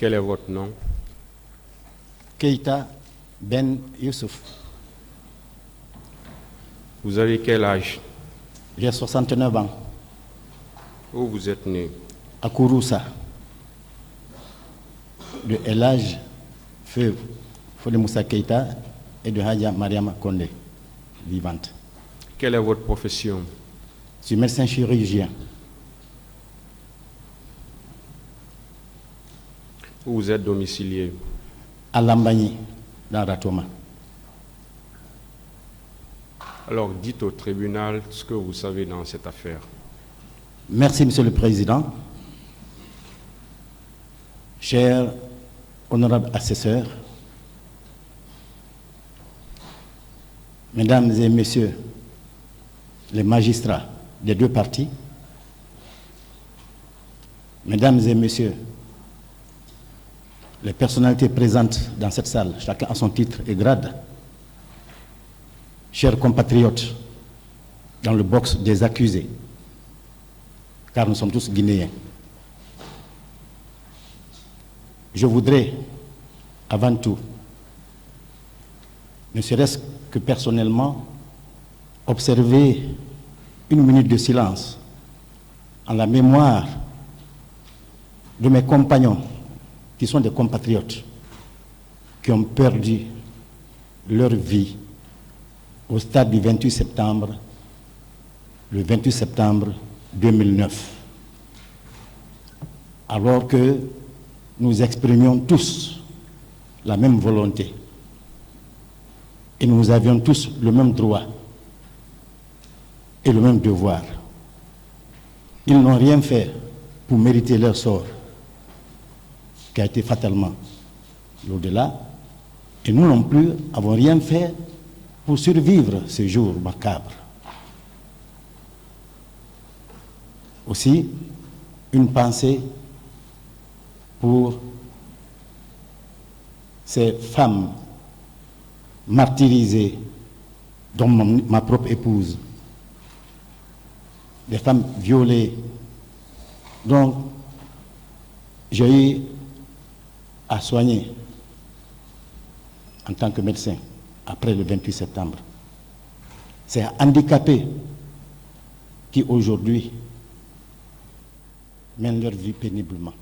Quel est votre nom? Keïta Ben Youssouf. Vous avez quel âge? J'ai 69 ans. Où vous êtes né? À Kouroussa. De Elhadj Feu Fodé Moussa Keïta et de Hadja Mariama Kondé, vivante. Quelle est votre profession? Je suis médecin chirurgien. Où vous êtes domicilié? À Lambagny, dans Ratoma. Alors dites au tribunal ce que vous savez dans cette affaire. Merci, Monsieur le Président. Chers honorables assesseurs, Mesdames et Messieurs les magistrats des deux parties, Mesdames et Messieurs les personnalités présentes dans cette salle, chacun à son titre et grade, chers compatriotes dans le box des accusés, car nous sommes tous Guinéens. Je voudrais, avant tout, ne serait-ce que personnellement, observer une minute de silence en la mémoire de mes compagnons, qui sont des compatriotes, qui ont perdu leur vie au stade du 28 septembre, le 28 septembre 2009, alors que nous exprimions tous la même volonté et nous avions tous le même droit et le même devoir. Ils n'ont rien fait pour mériter leur sort, qui a été fatalement l'au-delà, et nous non plus n'avons rien fait pour survivre ce jour macabre. Aussi, une pensée pour ces femmes martyrisées, dont ma propre épouse, des femmes violées, dont j'ai eu à soigner en tant que médecin après le 28 septembre. C'est un handicapé qui aujourd'hui mènent leur vie péniblement.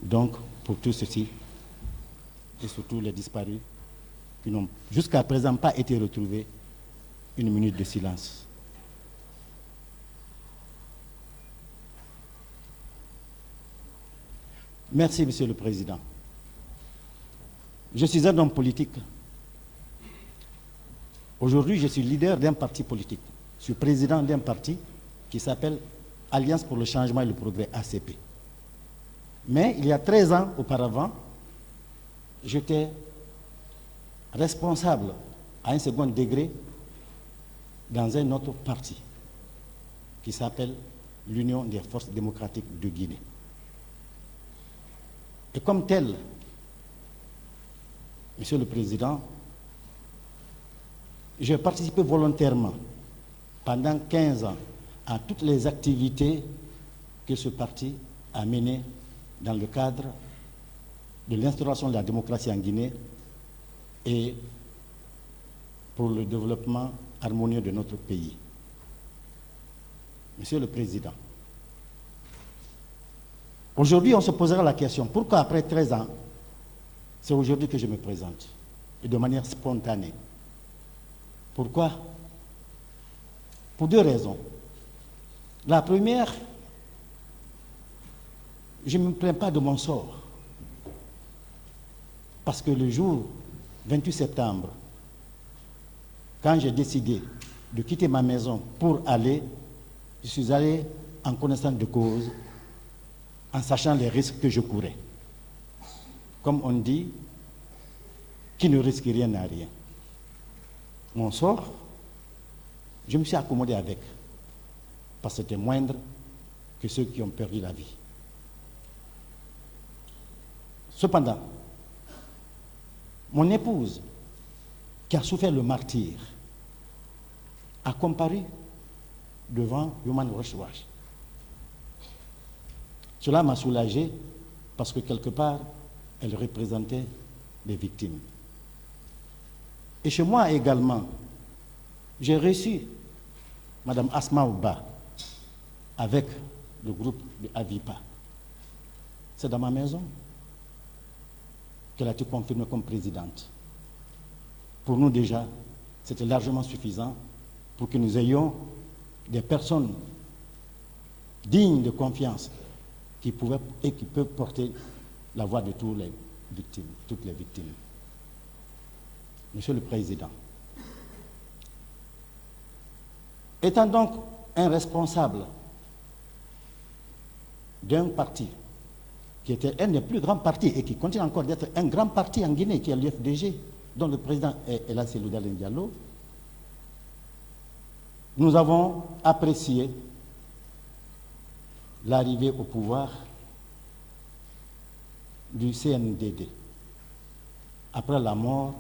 Donc, pour tout ceci, et surtout les disparus, qui n'ont jusqu'à présent pas été retrouvés, une minute de silence. Merci, Monsieur le Président. Je suis un homme politique. Aujourd'hui, je suis leader d'un parti politique. Je suis président d'un parti qui s'appelle Alliance pour le changement et le progrès, ACP. Mais il y a 13 ans auparavant, j'étais responsable à un second degré dans un autre parti qui s'appelle l'Union des forces démocratiques de Guinée. Et comme tel, Monsieur le Président, j'ai participé volontairement pendant 15 ans à toutes les activités que ce parti a menées dans le cadre de l'instauration de la démocratie en Guinée et pour le développement harmonieux de notre pays. Monsieur le Président, aujourd'hui on se posera la question, pourquoi après 13 ans, c'est aujourd'hui que je me présente, et de manière spontanée. Pourquoi? Pour deux raisons. La première, je ne me plains pas de mon sort. Parce que le jour 28 septembre, quand j'ai décidé de quitter ma maison pour aller, je suis allé en connaissance de cause, en sachant les risques que je courais. Comme on dit, qui ne risque rien n'a rien. Mon sort, je me suis accommodé avec, parce que c'était moindre que ceux qui ont perdu la vie. Cependant, mon épouse, qui a souffert le martyre, a comparu devant Human Rights Watch. Cela m'a soulagé parce que quelque part, elle représentait les victimes. Et chez moi également, j'ai reçu Mme Asma Ouba avec le groupe de Avipa. C'est dans ma maison qu'elle a été confirmée comme présidente. Pour nous déjà, c'était largement suffisant pour que nous ayons des personnes dignes de confiance qui pouvaient et qui peuvent porter la voix de toutes les victimes. Monsieur le Président, étant donc un responsable d'un parti qui était un des plus grands partis et qui continue encore d'être un grand parti en Guinée, qui est l'UFDG, dont le président est El Hadji Daouda Diallo, nous avons apprécié l'arrivée au pouvoir du CNDD après la mort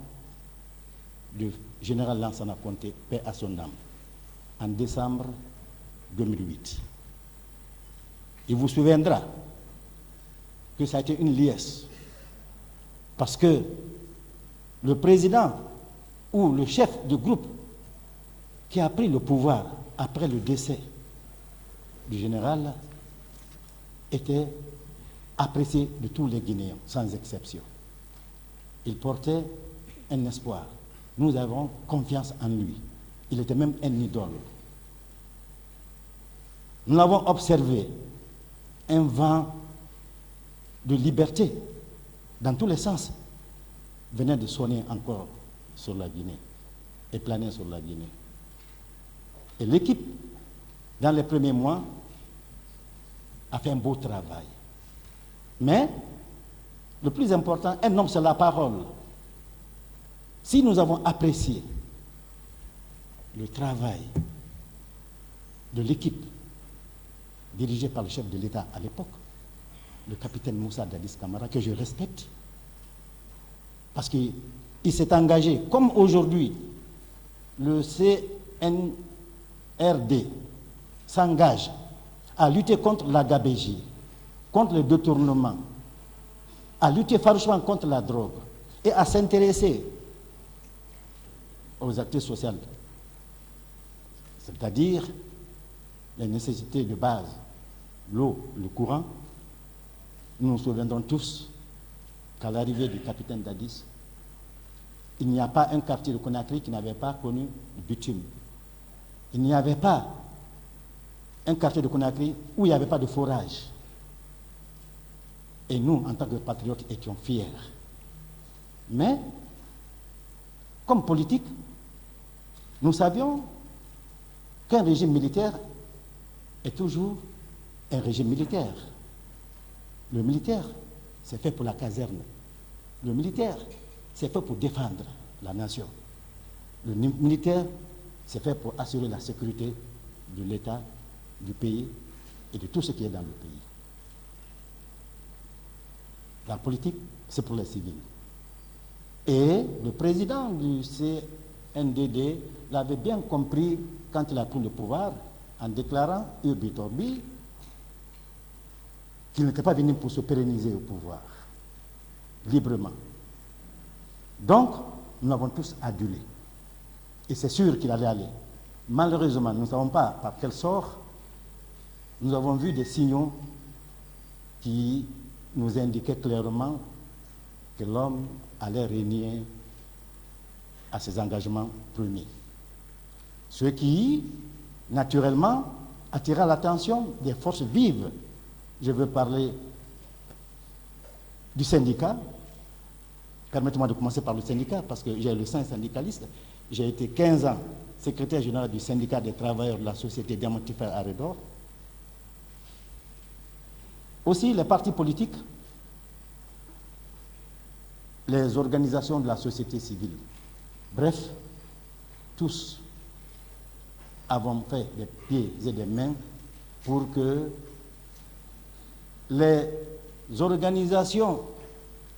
du général Lansana Conté, paix à son âme, en décembre 2008. Il vous souviendra que ça a été une liesse, parce que le président ou le chef du groupe qui a pris le pouvoir après le décès du général était apprécié de tous les Guinéens, sans exception. Il portait un espoir. Nous avons confiance en lui. Il était même un idole. Nous avons observé un vent de liberté dans tous les sens venait de sonner encore sur la Guinée et planer sur la Guinée. Et l'équipe, dans les premiers mois, a fait un beau travail. Mais le plus important, un homme, c'est la parole. Si nous avons apprécié le travail de l'équipe dirigée par le chef de l'État à l'époque, le capitaine Moussa Dadis Camara, que je respecte, parce qu'il s'est engagé, comme aujourd'hui, le CNRD s'engage à lutter contre la gabégie, contre le détournement, à lutter farouchement contre la drogue et à s'intéresser aux activités sociales, c'est-à-dire les nécessités de base, l'eau, le courant. Nous nous souviendrons tous qu'à l'arrivée du capitaine Dadis, il n'y a pas un quartier de Conakry qui n'avait pas connu le bitume. Il n'y avait pas un quartier de Conakry où il n'y avait pas de forage. Et nous, en tant que patriotes, étions fiers. Mais, comme politique, nous savions qu'un régime militaire est toujours un régime militaire. Le militaire, c'est fait pour la caserne. Le militaire, c'est fait pour défendre la nation. Le militaire, c'est fait pour assurer la sécurité de l'État, du pays et de tout ce qui est dans le pays. La politique, c'est pour les civils. Et le président du CNDD l'avait bien compris quand il a pris le pouvoir en déclarant urbi et orbi qu'il n'était pas venu pour se pérenniser au pouvoir librement. Donc, nous l'avons tous adulé. Et c'est sûr qu'il allait aller. Malheureusement, nous ne savons pas par quel sort. Nous avons vu des signaux qui nous indiquaient clairement que l'homme allait régner à ses engagements premiers. Ce qui, naturellement, attira l'attention des forces vives. Je veux parler du syndicat. Permettez-moi de commencer par le syndicat, parce que j'ai le sein syndicaliste. J'ai été 15 ans secrétaire général du syndicat des travailleurs de la société diamantifère Arédor. Aussi les partis politiques, les organisations de la société civile. Bref, tous avons fait des pieds et des mains pour que les organisations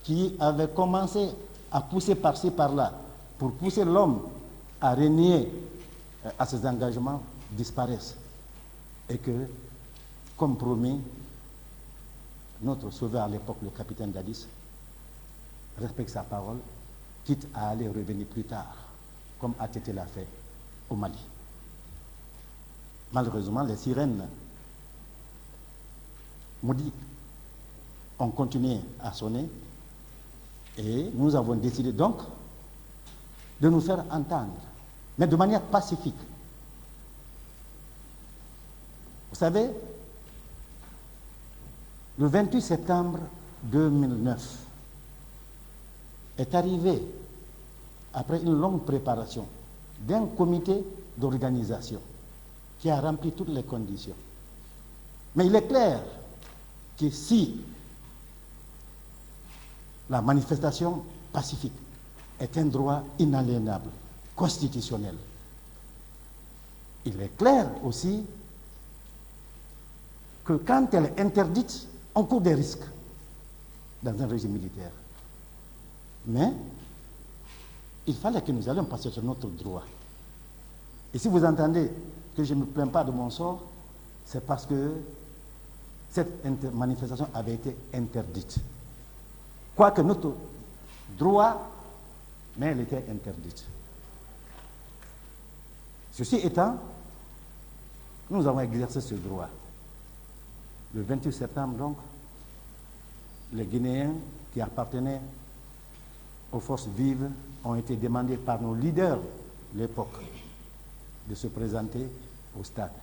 qui avaient commencé à pousser par-ci, par-là, pour pousser l'homme à renier à ses engagements, disparaissent. Et que, comme promis, notre sauveur à l'époque, le capitaine Dadis, respecte sa parole, quitte à aller revenir plus tard, comme ATT l'a fait au Mali. Malheureusement, les sirènes maudites ont continué à sonner et nous avons décidé donc de nous faire entendre, mais de manière pacifique. Vous savez, le 28 septembre 2009 est arrivé après une longue préparation d'un comité d'organisation qui a rempli toutes les conditions. Mais il est clair que si la manifestation pacifique est un droit inaliénable, constitutionnel, il est clair aussi que quand elle est interdite, on court des risques dans un régime militaire. Mais il fallait que nous allions passer sur notre droit. Et si vous entendez que je ne me plains pas de mon sort, c'est parce que cette manifestation avait été interdite. Quoique notre droit, mais elle était interdite. Ceci étant, nous avons exercé ce droit. Le 28 septembre, donc, les Guinéens qui appartenaient aux forces vives ont été demandés par nos leaders de l'époque de se présenter au stade.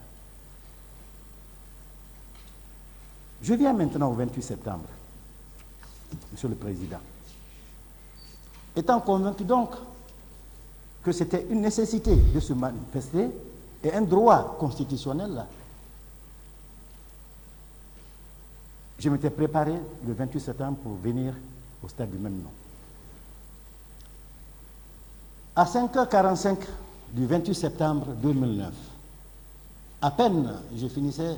Je viens maintenant au 28 septembre, Monsieur le Président. Étant convaincu donc que c'était une nécessité de se manifester et un droit constitutionnel, je m'étais préparé le 28 septembre pour venir au stade du même nom. À 5h45 du 28 septembre 2009, à peine je finissais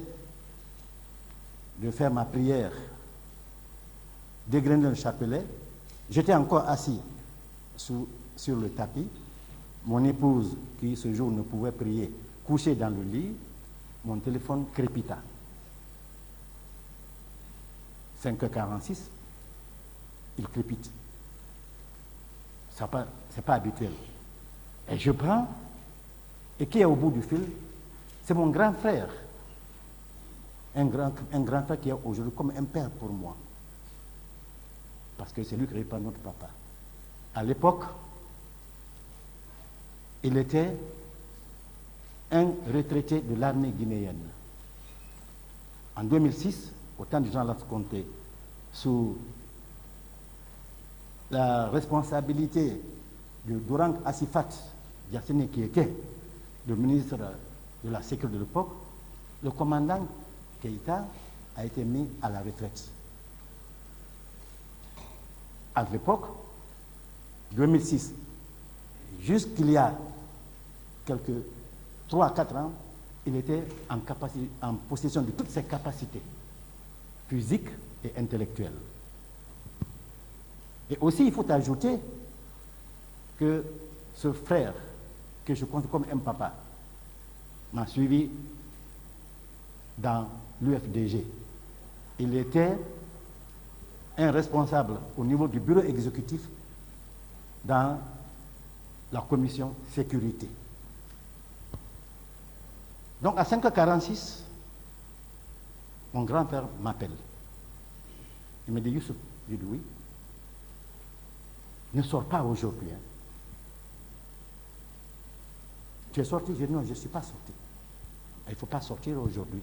de faire ma prière, dégrainer le chapelet, j'étais encore assis sur le tapis. Mon épouse, qui ce jour ne pouvait prier, couchée dans le lit, mon téléphone crépita. 5h46, il crépite. Ce n'est pas habituel. Et je prends, et qui est au bout du fil? C'est mon grand frère. Un grand frère qui est aujourd'hui comme un père pour moi. Parce que c'est lui qui répond notre papa. À l'époque, il était un retraité de l'armée guinéenne. En 2006, au temps du Jean Lance Conté, sous la responsabilité de Dourang Assifat Diassene, qui était le ministre de la Sécurité de l'époque, le commandant Keïta a été mis à la retraite. À l'époque, 2006, jusqu'il y a quelques 3 à 4 ans, il était en possession de toutes ses capacités physiques et intellectuelles. Et aussi, il faut ajouter que ce frère, que je compte comme un papa, m'a suivi dans l'UFDG. Il était un responsable au niveau du bureau exécutif dans la commission sécurité. Donc à 5h46, mon grand frère m'appelle. Il me dit, Youssouf, je dis oui. Ne sors pas aujourd'hui. Hein. Tu es sorti? Je dis non, je ne suis pas sorti. Il ne faut pas sortir aujourd'hui.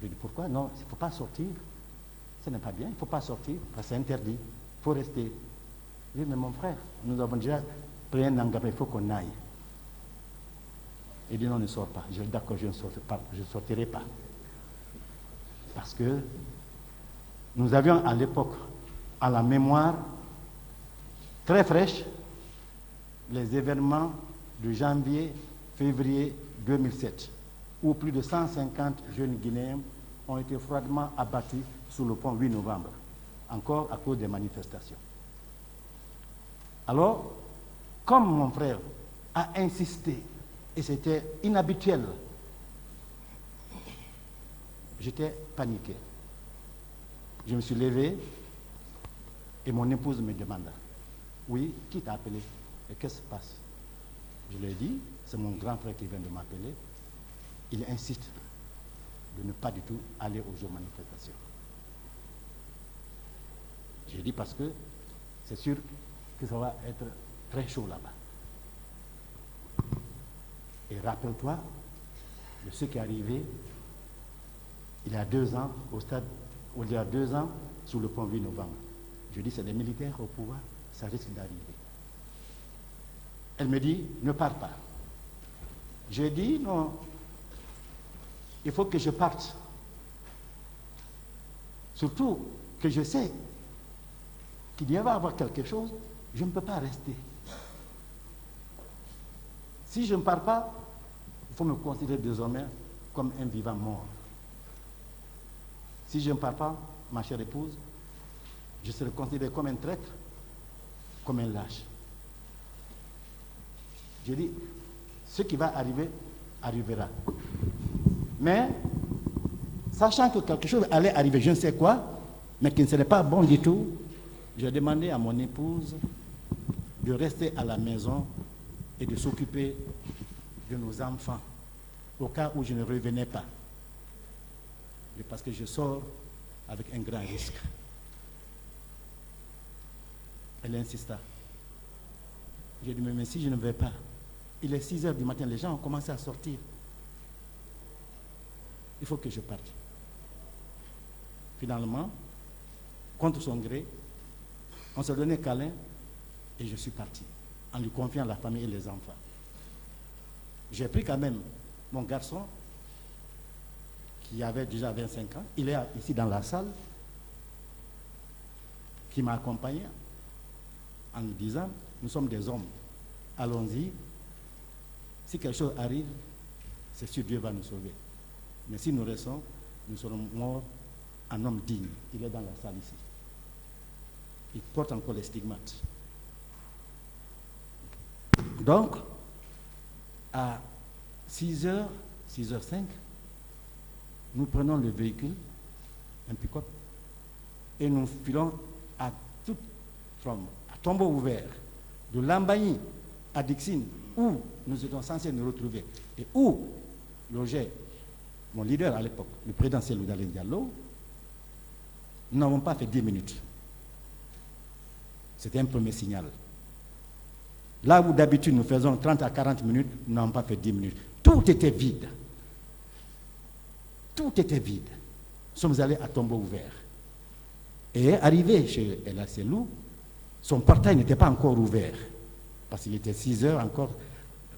Je dis pourquoi? Non, il ne faut pas sortir. Ce n'est pas bien, il ne faut pas sortir, parce que c'est interdit. Il faut rester. Je dis, mais mon frère, nous avons déjà pris un engagement, il faut qu'on aille. Il dit non, ne sors pas. Je dis d'accord, je ne sortirai pas. Parce que nous avions à l'époque, à la mémoire, très fraîche, les événements de janvier, février 2007, où plus de 150 jeunes Guinéens ont été froidement abattus sous le pont 8 novembre, encore à cause des manifestations. Alors, comme mon frère a insisté, et c'était inhabituel, j'étais paniqué. Je me suis levé et mon épouse me demanda, oui, qui t'a appelé et qu'est-ce qui se passe? Je lui ai dit, c'est mon grand frère qui vient de m'appeler. Il insiste de ne pas du tout aller aux jours manifestations. J'ai dit parce que c'est sûr que ça va être très chaud là-bas. Et rappelle-toi de ce qui est arrivé il y a 2 ans, au stade, il y a 2 ans, sous le pont 8 novembre. Je dis, c'est des militaires au pouvoir, ça risque d'arriver. Elle me dit, ne pars pas. J'ai dit, non, il faut que je parte. Surtout que je sais qu'il y va avoir quelque chose, je ne peux pas rester. Si je ne pars pas, il faut me considérer désormais comme un vivant mort. Si je ne pars pas, ma chère épouse, je serai considéré comme un traître, comme un lâche. Je dis, ce qui va arriver, arrivera. Mais, sachant que quelque chose allait arriver, je ne sais quoi, mais qui ne serait pas bon du tout, j'ai demandé à mon épouse de rester à la maison et de s'occuper de nos enfants, au cas où je ne revenais pas. Parce que je sors avec un grand risque. Elle insista. J'ai dit, mais si je ne vais pas, il est 6 heures du matin, les gens ont commencé à sortir. Il faut que je parte. Finalement, contre son gré, on se donnait câlin et je suis parti, en lui confiant la famille et les enfants. J'ai pris quand même mon garçon, qui avait déjà 25 ans, il est ici dans la salle, qui m'a accompagné en me disant, nous sommes des hommes, allons-y, si quelque chose arrive, c'est sûr Dieu va nous sauver. Mais si nous restons, nous serons morts en homme digne. Il est dans la salle ici. Il porte encore les stigmates. Donc, à 6h, 6h05, nous prenons le véhicule, un pick-up, et nous filons à toute trombe, à tombeau ouvert, de Lambagne à Dixine, où nous étions censés nous retrouver, et où logeait mon leader à l'époque, le président Cellou Dalein Diallo. Nous n'avons pas fait 10 minutes. C'était un premier signal. Là où d'habitude nous faisons 30 à 40 minutes, nous n'avons pas fait 10 minutes. Tout était vide. Tout était vide. Nous sommes allés à tombeau ouvert. Et arrivé chez Ella Cellou, son portail n'était pas encore ouvert. Parce qu'il était 6 heures, encore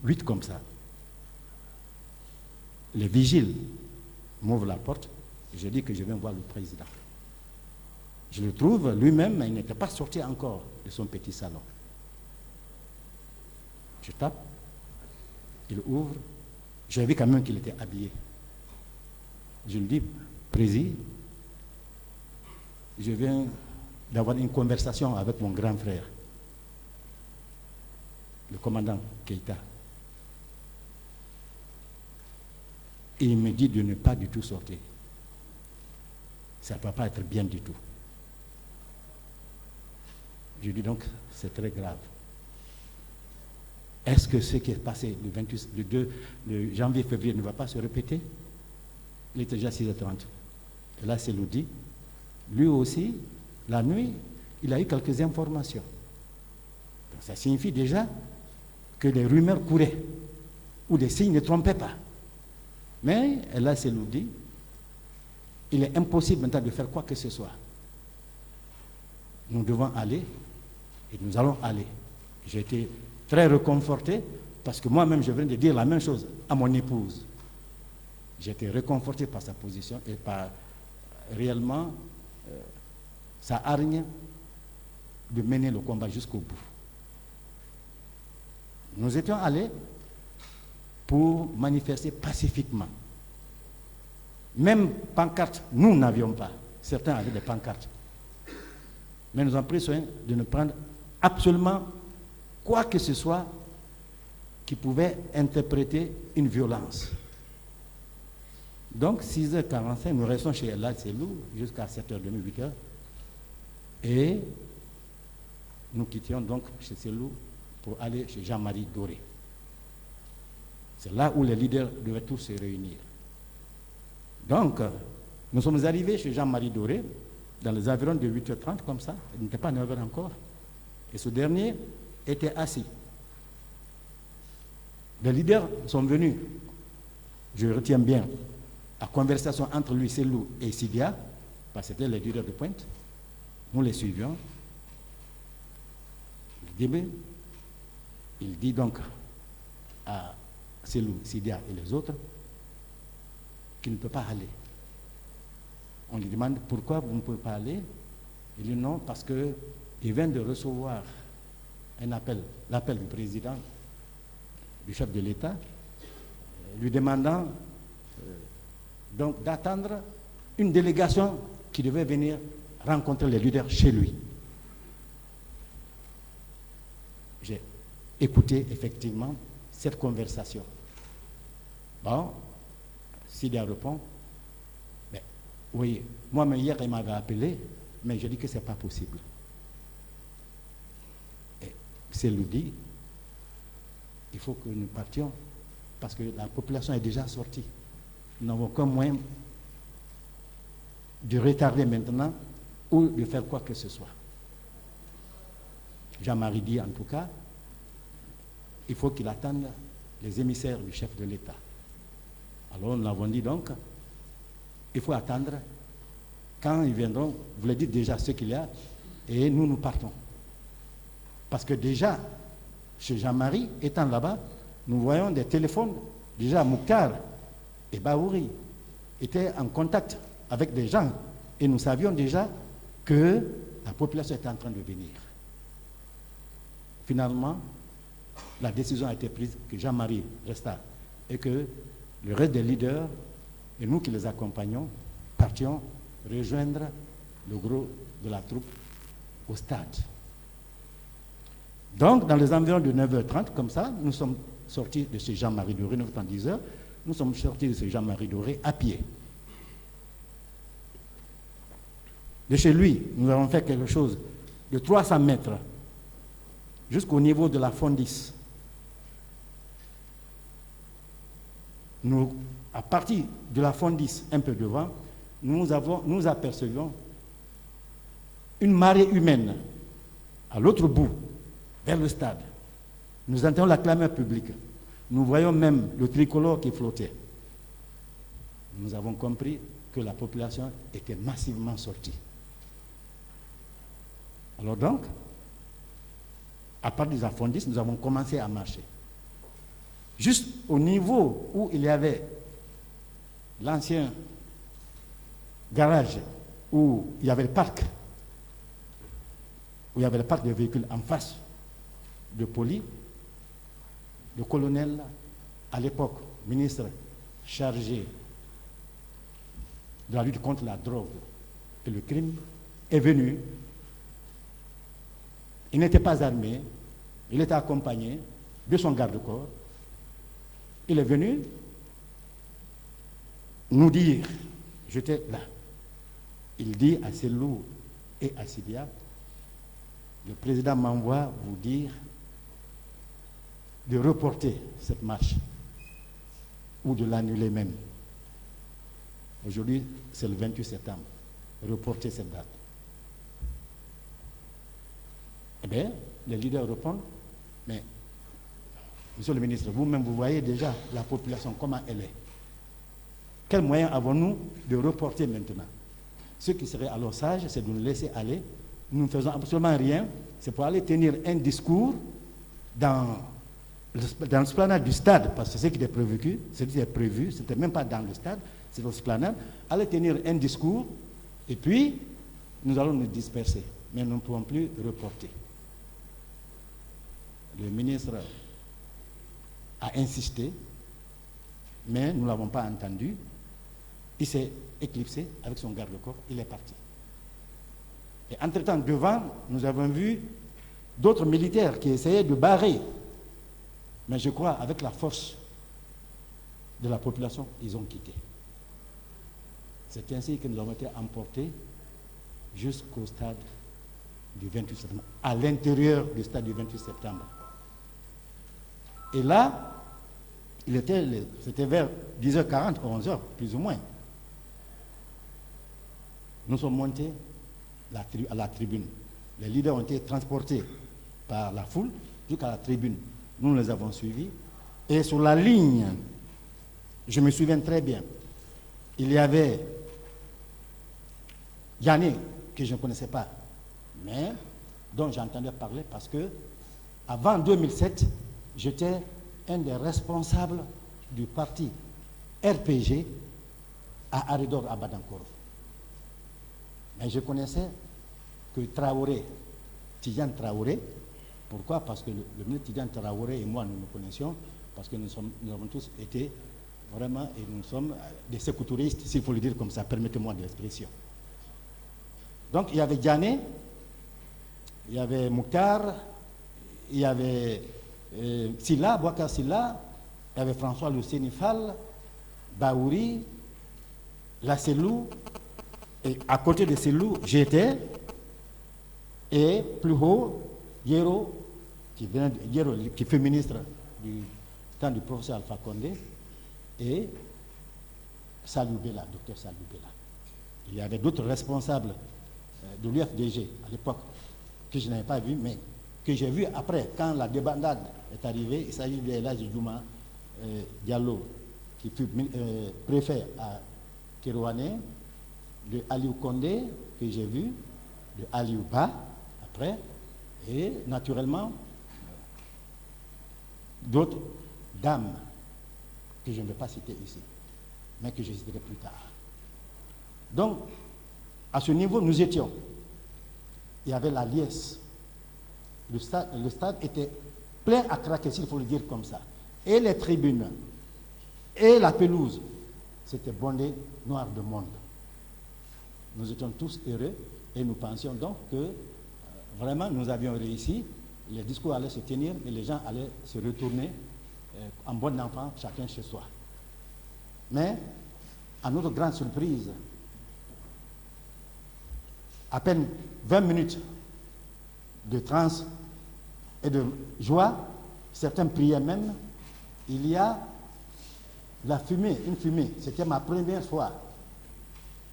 8 comme ça. Les vigiles m'ouvrent la porte. Je dis que je viens voir le président. Je le trouve lui-même, mais il n'était pas sorti encore de son petit salon. Je tape, il ouvre. J'ai vu quand même qu'il était habillé. Je lui dis, Président, je viens d'avoir une conversation avec mon grand frère, le commandant Keïta. Et il me dit de ne pas du tout sortir. Ça ne va pas être bien du tout. Je dis donc, c'est très grave. Est-ce que ce qui est passé le janvier-février ne va pas se répéter? Il était déjà 6h30. Et là, c'est Loudi. Lui aussi, la nuit, il a eu quelques informations. Donc, ça signifie déjà que les rumeurs couraient, ou des signes ne trompaient pas. Mais là, c'est Loudi. Il est impossible maintenant de faire quoi que ce soit. Nous devons aller, et nous allons aller. J'ai été très réconforté, parce que moi-même, je viens de dire la même chose à mon épouse. J'ai été réconforté par sa position et par réellement sa hargne de mener le combat jusqu'au bout. Nous étions allés pour manifester pacifiquement. Même pancartes, nous n'avions pas. Certains avaient des pancartes. Mais nous avons pris soin de ne prendre absolument quoi que ce soit qui pouvait interpréter une violence. Donc, 6h45, nous restons chez El Hadj Selou jusqu'à 7h30, 8h. Et nous quittions donc chez Selou pour aller chez Jean-Marie Doré. C'est là où les leaders devaient tous se réunir. Donc, nous sommes arrivés chez Jean-Marie Doré dans les environs de 8h30, comme ça. Il n'était pas 9h encore. Et ce dernier était assis. Les leaders sont venus, je retiens bien, la conversation entre lui, Selou et Sidia, parce que c'était les leaders de pointe. Nous les suivions. Il dit donc à Selou, Sidia et les autres qu'il ne peut pas aller. On lui demande pourquoi vous ne pouvez pas aller. Il dit non, parce qu'il vient de recevoir un appel, l'appel du président, du chef de l'État, lui demandant donc d'attendre une délégation qui devait venir rencontrer les leaders chez lui. J'ai écouté effectivement cette conversation. Bon, Sidia répond, mais oui, moi-même hier il m'avait appelé, mais j'ai dit que ce n'est pas possible. Et Selou dit, il faut que nous partions parce que la population est déjà sortie. Nous n'avons qu'un moyen de retarder maintenant ou de faire quoi que ce soit. Jean-Marie dit en tout cas, il faut qu'il attende les émissaires du chef de l'État. Alors nous avons dit donc, il faut attendre quand ils viendront, vous les dites déjà ce qu'il y a, et nous partons. Parce que déjà, chez Jean-Marie, étant là-bas, nous voyons des téléphones, déjà Mouktar et Baouri étaient en contact avec des gens, et nous savions déjà que la population était en train de venir. Finalement, la décision a été prise que Jean-Marie resta et que le reste des leaders et nous qui les accompagnons partions rejoindre le gros de la troupe au stade. Donc, dans les environs de 9h30, comme ça, nous sommes sortis de ce Jean-Marie Doré, 9h10, nous sommes sortis de ce Jean-Marie Doré à pied. De chez lui, nous avons fait quelque chose de 300 mètres jusqu'au niveau de la Fondis. Nous, à partir de la Fondis, un peu devant, nous apercevions une marée humaine à l'autre bout, vers le stade. Nous entendons la clameur publique. Nous voyons même le tricolore qui flottait. Nous avons compris que la population était massivement sortie. Alors donc, à partir de la Fondis, nous avons commencé à marcher. Juste au niveau où il y avait l'ancien garage, où il y avait le parc, de véhicules en face de Poli, le colonel, à l'époque, ministre chargé de la lutte contre la drogue et le crime, est venu. Il n'était pas armé, il était accompagné de son garde-corps. Il est venu nous dire, j'étais là, il dit à Selou et à Sidia, le président m'envoie vous dire de reporter cette marche ou de l'annuler même. Aujourd'hui, c'est le 28 septembre. Reporter cette date. Eh bien, les leaders répondent, mais, monsieur le ministre, vous-même, vous voyez déjà la population, comment elle est. Quels moyens avons-nous de reporter maintenant? Ce qui serait alors sage, c'est de nous laisser aller. Nous ne faisons absolument rien. C'est pour aller tenir un discours dans l'esplanade du stade, parce que c'est ce qui était prévu, c'était même pas dans le stade, c'est l'esplanade. Aller tenir un discours, et puis, nous allons nous disperser. Mais nous ne pouvons plus reporter. Le ministre a insisté, mais nous ne l'avons pas entendu. Il s'est éclipsé avec son garde-corps, il est parti. Et entre-temps, devant, nous avons vu d'autres militaires qui essayaient de barrer. Mais je crois, avec la force de la population, ils ont quitté. C'est ainsi que nous avons été emportés jusqu'au stade du 28 septembre, à l'intérieur du stade du 28 septembre. Et là, c'était vers 10h40, 11h, plus ou moins. Nous sommes montés à la tribune. Les leaders ont été transportés par la foule jusqu'à la tribune. Nous les avons suivis. Et sur la ligne, je me souviens très bien, il y avait Yannick, que je ne connaissais pas, mais dont j'entendais parler parce que, avant 2007, j'étais un des responsables du parti RPG à Aridor, à Badankoro. Mais je connaissais que Traoré, Tidjane Traoré. Pourquoi? Parce que le ministre Tidjane Traoré et moi, nous nous connaissions, parce que nous avons tous été vraiment, et nous sommes des sécouturistes, s'il faut le dire comme ça, permettez-moi de l'expression. Donc il y avait Diané, il y avait Mouktar, il y avait Silla, Bouakar Silla, il y avait François Lucénifal, Baouri, la Selou, et à côté de Selou, j'étais, et plus haut, Yero, qui fut ministre du temps du professeur Alpha Condé, et Salou Bella, docteur Salou Bella. Il y avait d'autres responsables de l'UFDG à l'époque que je n'avais pas vu, mais que j'ai vu après, quand la débandade est arrivée. Il s'agit de Elhadji Djouma Diallo, qui fut préfet à Kérouané, de Aliou Condé, que j'ai vu, de Aliou Ba, après, et naturellement, d'autres dames que je ne vais pas citer ici, mais que je citerai plus tard. Donc, à ce niveau, nous étions. Il y avait la liesse. Le stade était plein à craquer, s'il faut le dire comme ça. Et les tribunes, et la pelouse, c'était bondé noir de monde. Nous étions tous heureux et nous pensions donc que vraiment nous avions réussi. Les discours allaient se tenir et les gens allaient se retourner en bon enfant, chacun chez soi. Mais, à notre grande surprise, à peine 20 minutes de transe et de joie, certains priaient même, il y a la fumée, une fumée, c'était ma première fois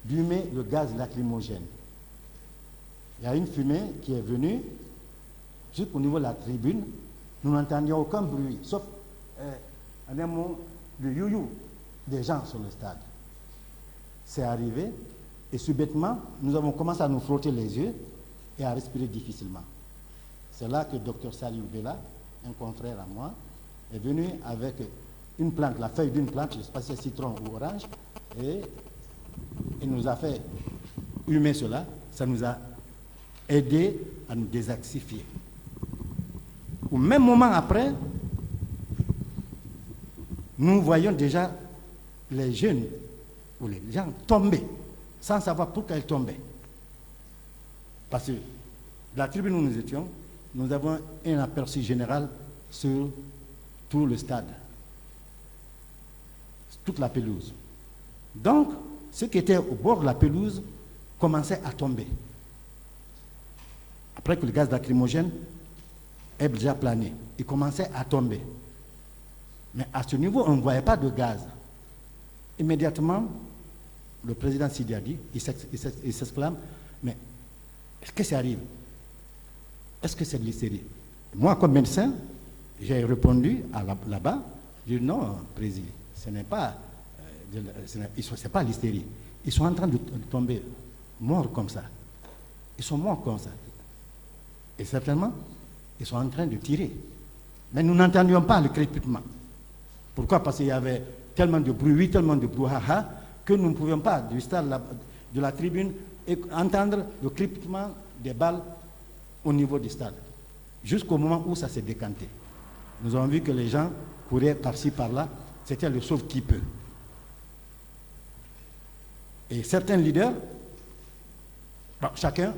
d'humer le gaz lacrymogène. Il y a une fumée qui est venue jusqu'au niveau de la tribune, nous n'entendions aucun bruit, sauf un mot de you-you des gens sur le stade. C'est arrivé, et subitement, nous avons commencé à nous frotter les yeux et à respirer difficilement. C'est là que le docteur Salou Bella, un confrère à moi, est venu avec une plante, la feuille d'une plante, je ne sais pas si c'est citron ou orange, et il nous a fait humer cela. Ça nous a aidé à nous désaxifier. Au même moment après, nous voyons déjà les jeunes ou les gens tomber, sans savoir pourquoi ils tombaient. Parce que la tribune où nous étions, nous avons un aperçu général sur tout le stade, toute la pelouse. Donc, ceux qui étaient au bord de la pelouse commençaient à tomber. Après que le gaz lacrymogène est déjà plané, ils commençaient à tomber. Mais à ce niveau, on ne voyait pas de gaz. Immédiatement, le président Sidi a dit, il s'exclame, mais est-ce que ça arrive? Est-ce que c'est de l'hystérie? Moi, comme médecin, j'ai répondu là-bas, j'ai dit non, président, ce n'est pas, c'est pas l'hystérie. Ils sont en train de tomber morts comme ça. Ils sont morts comme ça. Et certainement, ils sont en train de tirer. Mais nous n'entendions pas le crépitement. Pourquoi? Parce qu'il y avait tellement de bruit, tellement de brouhaha, que nous ne pouvions pas, du stade de la tribune, entendre le crépitement des balles au niveau du stade. Jusqu'au moment où ça s'est décanté. Nous avons vu que les gens couraient par-ci, par-là. C'était le sauve qui peut. Et certains leaders, bon, chacun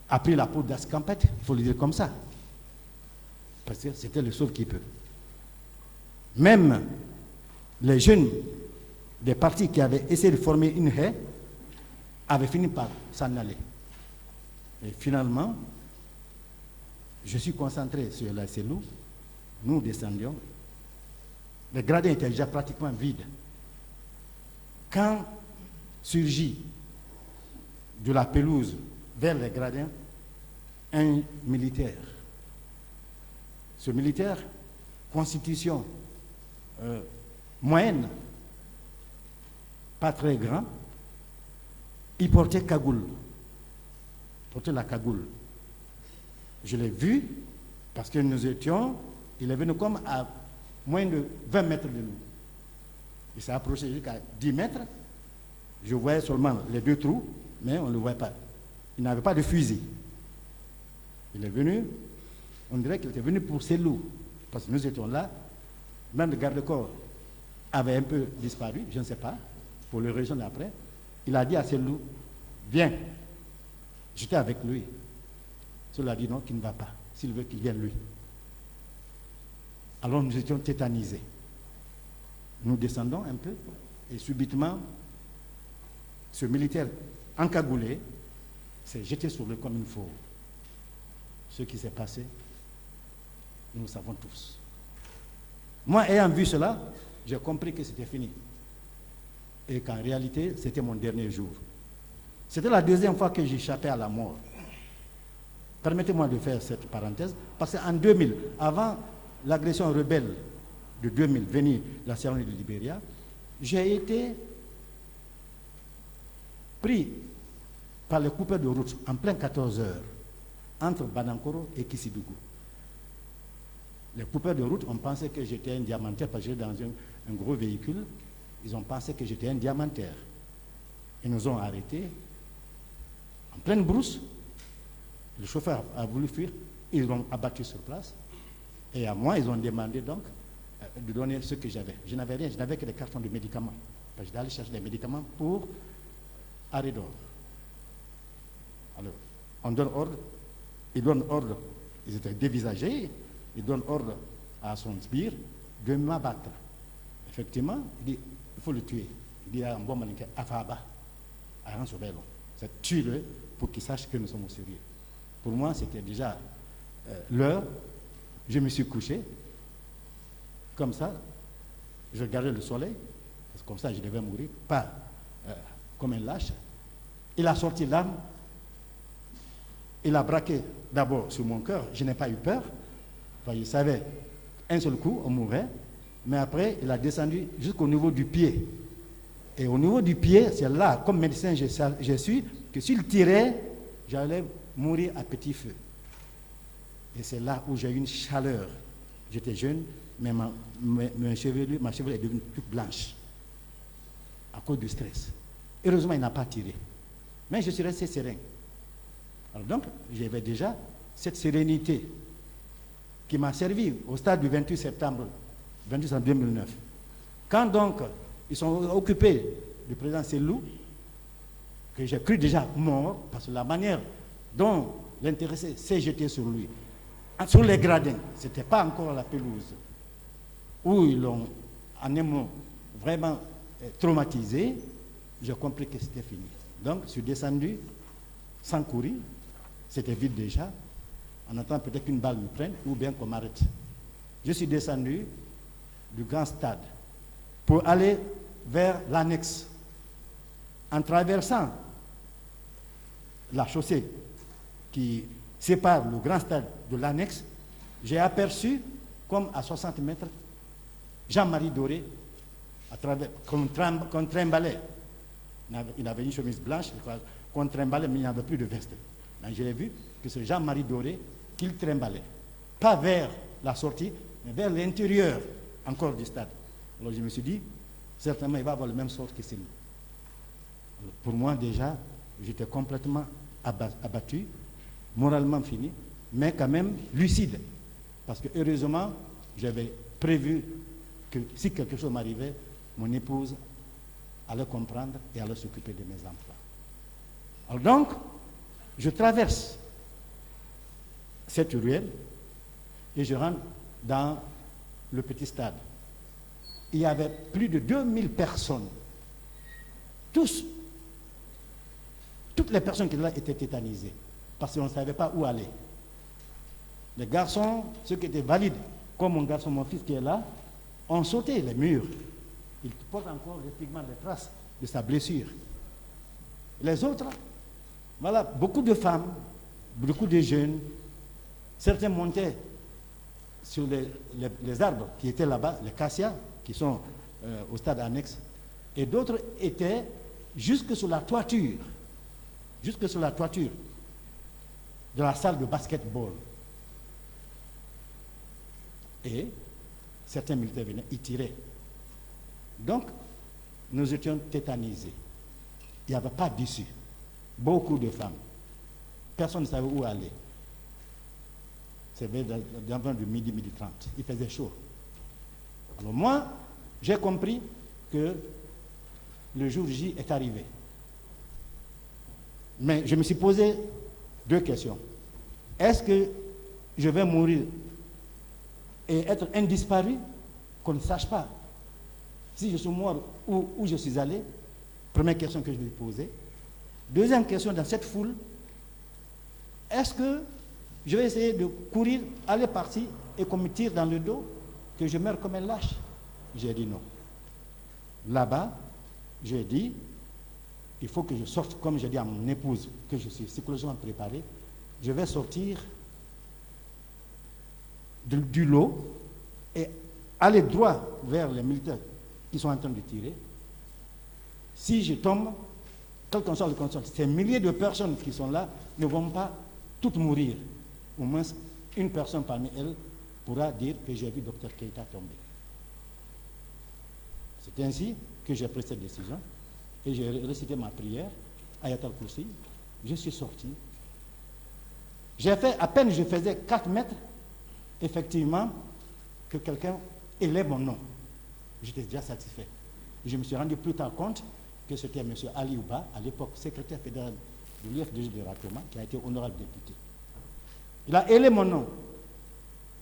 a pris la peau d'Ascampette, il faut le dire comme ça. Parce que c'était le sauve qui peut. Même les jeunes des partis qui avaient essayé de former une haie avait fini par s'en aller. Et finalement, je suis concentré sur la cellule, nous descendions, les gradins étaient déjà pratiquement vides. Quand surgit de la pelouse vers les gradins un militaire. Ce militaire, constitution moyenne, pas très grand, il portait cagoule. Portait la cagoule. Je l'ai vu parce que nous étions, il est venu comme à moins de 20 mètres de nous. Il s'est approché jusqu'à 10 mètres. Je voyais seulement les deux trous, mais on ne le voyait pas. Il n'avait pas de fusil. Il est venu, on dirait qu'il était venu pour ses loups, parce que nous étions là. Même le garde-corps avait un peu disparu, je ne sais pas, pour le rejoindre après. Il a dit à ses loups, viens. J'étais avec lui. Cela a dit non, qu'il ne va pas, s'il veut qu'il vienne lui. Alors nous étions tétanisés. Nous descendons un peu, et subitement, ce militaire encagoulé s'est jeté sur lui comme une faux. Ce qui s'est passé, nous le savons tous. Moi, ayant vu cela, j'ai compris que c'était fini. Et qu'en réalité, c'était mon dernier jour. C'était la deuxième fois que j'échappais à la mort. Permettez-moi de faire cette parenthèse, parce qu'en 2000, avant l'agression rebelle de 2000, venue de la Sierra Leone de Libéria, j'ai été pris par les coupeurs de route en plein 14 heures entre Banankoro et Kissidougou. Les coupeurs de route ont pensé que j'étais un diamantaire parce que j'étais dans un gros véhicule. Ils ont pensé que j'étais un diamantaire. Ils nous ont arrêtés en pleine brousse. Le chauffeur a voulu fuir. Ils l'ont abattu sur place. Et à moi, ils ont demandé donc de donner ce que j'avais. Je n'avais rien, je n'avais que des cartons de médicaments. Parce que j'allais chercher des médicaments pour arrêt d'ordre. Alors, on donne ordre, ils donnent ordre, ils étaient dévisagés, ils donnent ordre à son sbire de m'abattre. Effectivement, il dit, il faut le tuer. Il dit à un bon malinqué, Afaba, à un sauveur. C'est tuer-le pour qu'il sache que nous sommes au sérieux. Pour moi, c'était déjà l'heure. Je me suis couché, comme ça, je regardais le soleil, parce que comme ça je devais mourir, pas comme un lâche. Il a sorti l'arme, il a braqué d'abord sur mon cœur, je n'ai pas eu peur, enfin, je savais, un seul coup, on mourrait, mais après, il a descendu jusqu'au niveau du pied. Et au niveau du pied, c'est là, comme médecin, je suis, que s'il tirait, j'allais mourir à petit feu. Et c'est là où j'ai eu une chaleur. J'étais jeune, mais ma chevelure est devenue toute blanche à cause du stress. Heureusement, il n'a pas tiré. Mais je suis resté serein. Alors donc, j'avais déjà cette sérénité qui m'a servi au stade du 28 septembre 2009. Quand donc, ils sont occupés du président Selou, que j'ai cru déjà mort, parce que la manière dont l'intéressé s'est jeté sur lui, sur les gradins, ce n'était pas encore la pelouse, où ils l'ont, en un mot, vraiment traumatisé, j'ai compris que c'était fini. Donc, je suis descendu sans courir, c'était vide déjà, en attendant peut-être qu'une balle me prenne ou bien qu'on m'arrête. Je suis descendu du grand stade pour aller vers l'annexe. En traversant la chaussée qui sépare le grand stade de l'annexe, j'ai aperçu, comme à 60 mètres, Jean-Marie Doré, qu'on trimballait. Il avait une chemise blanche, qu'on trimballait, mais il n'avait plus de veste. Donc, je l'ai vu que c'est Jean-Marie Doré qu'il trimballait. Pas vers la sortie, mais vers l'intérieur encore du stade. Alors je me suis dit, certainement il va avoir le même sort que Selou. Pour moi déjà, j'étais complètement abattu, moralement fini, mais quand même lucide. Parce que heureusement, j'avais prévu que si quelque chose m'arrivait, mon épouse allait comprendre et allait s'occuper de mes enfants. Alors donc, je traverse cette ruelle et je rentre dans le petit stade. Il y avait plus de 2000 personnes, tous toutes les personnes qui étaient là étaient tétanisées, parce qu'on ne savait pas où aller. Les garçons, ceux qui étaient valides, comme mon garçon, mon fils qui est là, ont sauté les murs. Ils portent encore les pigments, les traces de sa blessure. Les autres, voilà, beaucoup de femmes, beaucoup de jeunes, certains montaient sur les arbres qui étaient là-bas, les cassias, qui sont au stade annexe, et d'autres étaient jusque sur la toiture de la salle de basketball. Et certains militaires venaient, ils tiraient. Donc, nous étions tétanisés. Il n'y avait pas d'issue. Beaucoup de femmes. Personne ne savait où aller. C'était d'environ de midi 30. Il faisait chaud. Alors moi, j'ai compris que le jour J est arrivé. Mais je me suis posé 2 questions. Est-ce que je vais mourir et être indisparu, qu'on ne sache pas si je suis mort ou où je suis allé? Première question que je vais poser. Deuxième question, dans cette foule, est-ce que je vais essayer de courir, aller partir et qu'on me tire dans le dos, que je meure comme un lâche? J'ai dit non. Là-bas, j'ai dit, il faut que je sorte, comme j'ai dit à mon épouse, que je suis psychologiquement préparé, je vais sortir du lot et aller droit vers les militaires qui sont en train de tirer. Si je tombe, quelle que soit la condition, ces milliers de personnes qui sont là ne vont pas toutes mourir. Au moins, une personne parmi elles pourra dire que j'ai vu Dr Keïta tomber. C'est ainsi que j'ai pris cette décision et j'ai récité ma prière, Ayat al-Kursi. Je suis sorti. J'ai fait, à peine je faisais 4 mètres, effectivement, que quelqu'un élève mon nom. J'étais déjà satisfait. Je me suis rendu plus tard compte que c'était M. Ali Ouba, à l'époque secrétaire fédéral de l'UFDG de Ratoma, qui a été honorable député. Il a élève mon nom.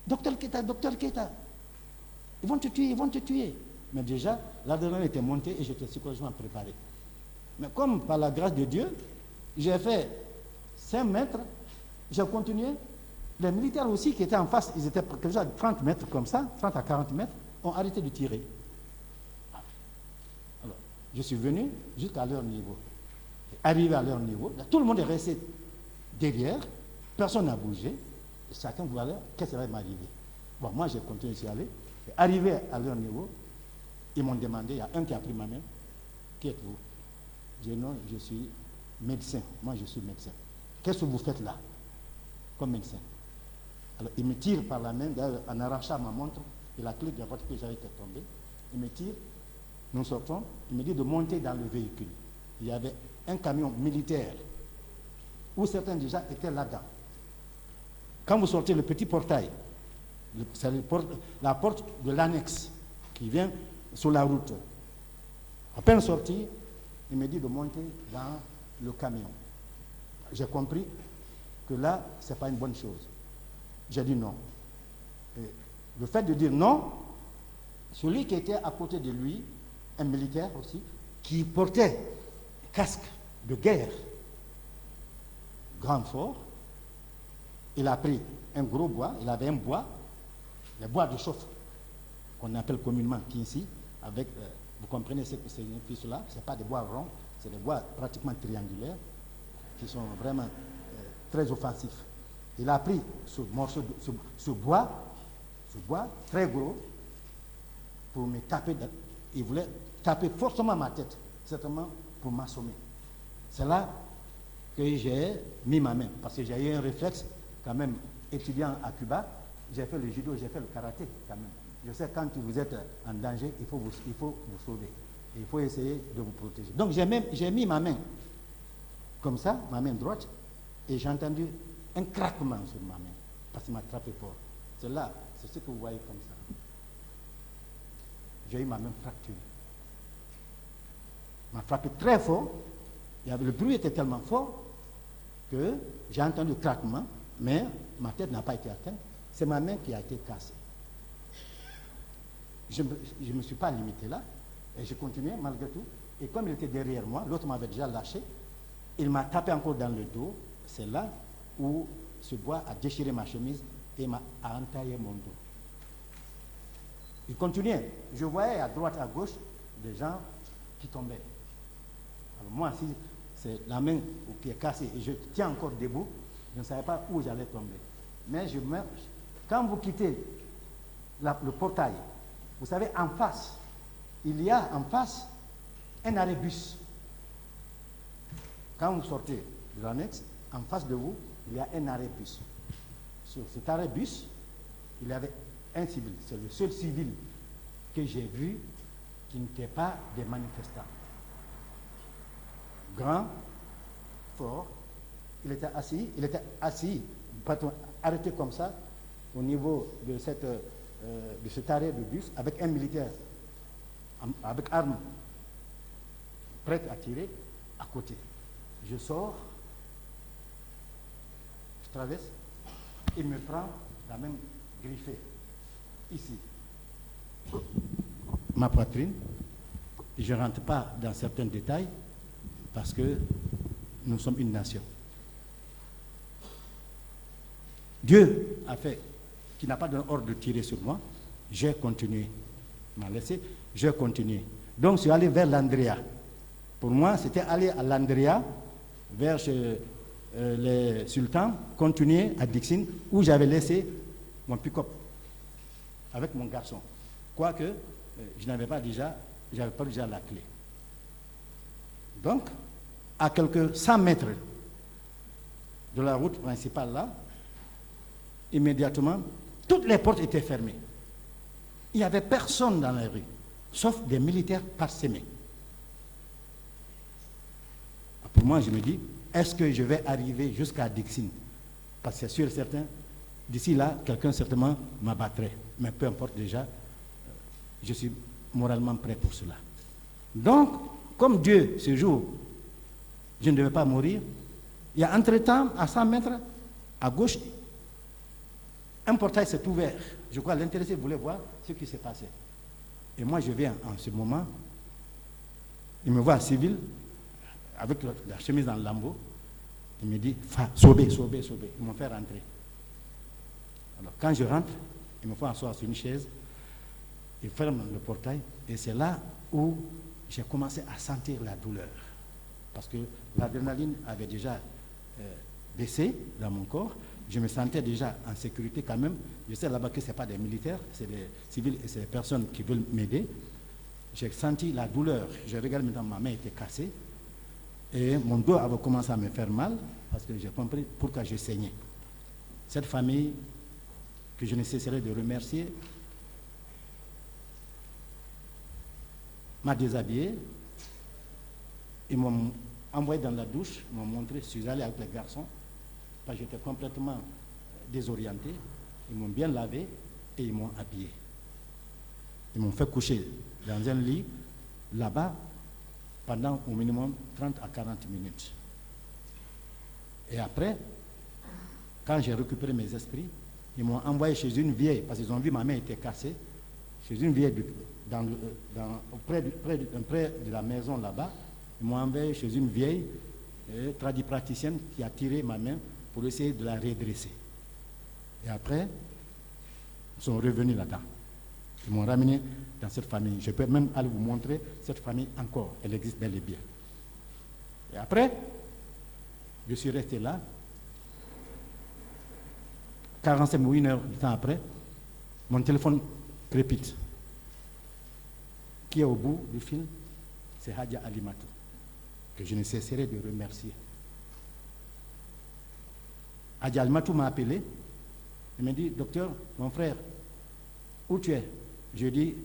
Docteur Keïta, ils vont te tuer, ils vont te tuer. Mais déjà, l'adrénaline était montée et j'étais psychologiquement préparé. Mais comme par la grâce de Dieu, j'ai fait 5 mètres, j'ai continué. Les militaires aussi qui étaient en face, ils étaient déjà 30 mètres comme ça, 30 à 40 mètres, ont arrêté de tirer. Alors, je suis venu jusqu'à leur niveau. Arrivé à leur niveau, tout le monde est resté derrière, personne n'a bougé, chacun voulait qu'est-ce qui va m'arriver. Bon, moi j'ai continué à y aller. Arrivé à leur niveau, ils m'ont demandé, il y a un qui a pris ma main, qui êtes-vous? J'ai dit non, je suis médecin. Moi je suis médecin. Qu'est-ce que vous faites là, comme médecin? Alors il me tire par la main, en arrachant ma montre et la clé de la voiture que j'avais été tombée. Il me tire, nous sortons, il me dit de monter dans le véhicule. Il y avait un camion militaire où certains déjà étaient là-dedans. Quand vous sortez le petit portail, c'est la porte de l'annexe qui vient sur la route. À peine sorti, il me dit de monter dans le camion. J'ai compris que là, ce n'est pas une bonne chose. J'ai dit non. Et le fait de dire non, celui qui était à côté de lui, un militaire aussi, qui portait un casque de guerre, grand fort, il a pris un gros bois, il avait un bois, les bois de chauffe, qu'on appelle communément Kinsi, avec, vous comprenez ce que c'est une puce là, ce n'est pas des bois ronds, c'est des bois pratiquement triangulaires, qui sont vraiment très offensifs. Il a pris ce morceau, ce bois très gros, pour me taper, il voulait taper fortement ma tête, certainement pour m'assommer. C'est là que j'ai mis ma main, parce que j'ai eu un réflexe, quand même, étudiant à Cuba, j'ai fait le judo, j'ai fait le karaté, quand même. Je sais quand vous êtes en danger, il faut vous sauver. Et il faut essayer de vous protéger. Donc j'ai mis ma main, comme ça, ma main droite, et j'ai entendu un craquement sur ma main, parce qu'il m'a attrapé fort. C'est là, c'est ce que vous voyez comme ça. J'ai eu ma main fracturée. Il m'a frappé très fort. Le bruit était tellement fort que j'ai entendu le craquement, mais ma tête n'a pas été atteinte. C'est ma main qui a été cassée. Je ne me suis pas limité là, et j'ai continué malgré tout. Et comme il était derrière moi, l'autre m'avait déjà lâché, Il m'a tapé encore dans le dos. C'est là où ce bois a déchiré ma chemise et a entaillé mon dos. Il continuait. Je voyais à droite, à gauche, des gens qui tombaient. Alors moi, si c'est la main qui est cassée et je tiens encore debout, je ne savais pas où j'allais tomber. Mais quand vous quittez le portail, vous savez, en face, il y a en face un arrêt bus. Quand vous sortez de l'annexe, en face de vous, il y a un arrêt bus. Sur cet arrêt bus, il y avait un civil. C'est le seul civil que j'ai vu qui n'était pas des manifestants. Grand, fort, il était assis, arrêté comme ça, au niveau de cet arrêt de bus, avec un militaire, avec arme, prête à tirer, à côté. Je sors, je traverse, il me prend la même griffée, ici, ma poitrine. Je ne rentre pas dans certains détails parce que nous sommes une nation. Dieu a fait qu'il n'a pas donné ordre de tirer sur moi. J'ai continué. Il m'a laissé, j'ai continué. Donc je suis allé vers l'Andrea. Pour moi, c'était aller à l'Andrea, vers les sultans, continuer à Dixine, où j'avais laissé mon pick-up avec mon garçon. Quoique, je n'avais pas déjà la clé. Donc, à quelques 100 mètres de la route principale là, immédiatement, toutes les portes étaient fermées. Il n'y avait personne dans la rue, sauf des militaires parsemés. Pour moi, je me dis, est-ce que je vais arriver jusqu'à Dixine? Parce que c'est sûr et certain, d'ici là, quelqu'un certainement m'abattrait. Mais peu importe déjà, je suis moralement prêt pour cela. Donc, comme Dieu, ce jour, je ne devais pas mourir, il y a entre-temps, à 100 mètres, à gauche, un portail s'est ouvert. Je crois que l'intéressé voulait voir ce qui s'est passé. Et moi, je viens en ce moment, il me voit civil, avec la chemise dans le lambeau, il me dit, sauvez. Ils m'ont fait rentrer. Alors, quand je rentre, ils me font asseoir sur une chaise, ils ferment le portail, et c'est là où j'ai commencé à sentir la douleur. Parce que l'adrénaline avait déjà baissé dans mon corps, je me sentais déjà en sécurité quand même. Je sais là-bas que ce n'est pas des militaires, c'est des civils et c'est des personnes qui veulent m'aider. J'ai senti la douleur. Je regarde maintenant, ma main était cassée. Et mon dos avait commencé à me faire mal parce que j'ai compris pourquoi je saignais. Cette famille que je ne cesserai de remercier m'a déshabillé. Ils m'ont envoyé dans la douche, ils m'ont montré, je suis allé avec les garçons, parce que j'étais complètement désorienté. Ils m'ont bien lavé et ils m'ont habillé. Ils m'ont fait coucher dans un lit là-bas pendant au minimum 30 à 40 minutes. Et après, quand j'ai récupéré mes esprits, ils m'ont envoyé chez une vieille, parce qu'ils ont vu ma main était cassée, chez une vieille près de la maison là-bas. Ils m'ont envoyé chez une vieille tradipraticienne qui a tiré ma main pour essayer de la redresser. Et après, ils sont revenus là-dedans. Ils m'ont ramené dans cette famille. Je peux même aller vous montrer cette famille encore. Elle existe bel et bien. Et après, je suis resté là. 45 ou 1 heure de temps après, mon téléphone crépite. Qui est au bout du fil? C'est Hadja Alimatou, que je ne cesserai de remercier. Hadja Alimatou m'a appelé. Il m'a dit, docteur, mon frère, où tu es? Je dis,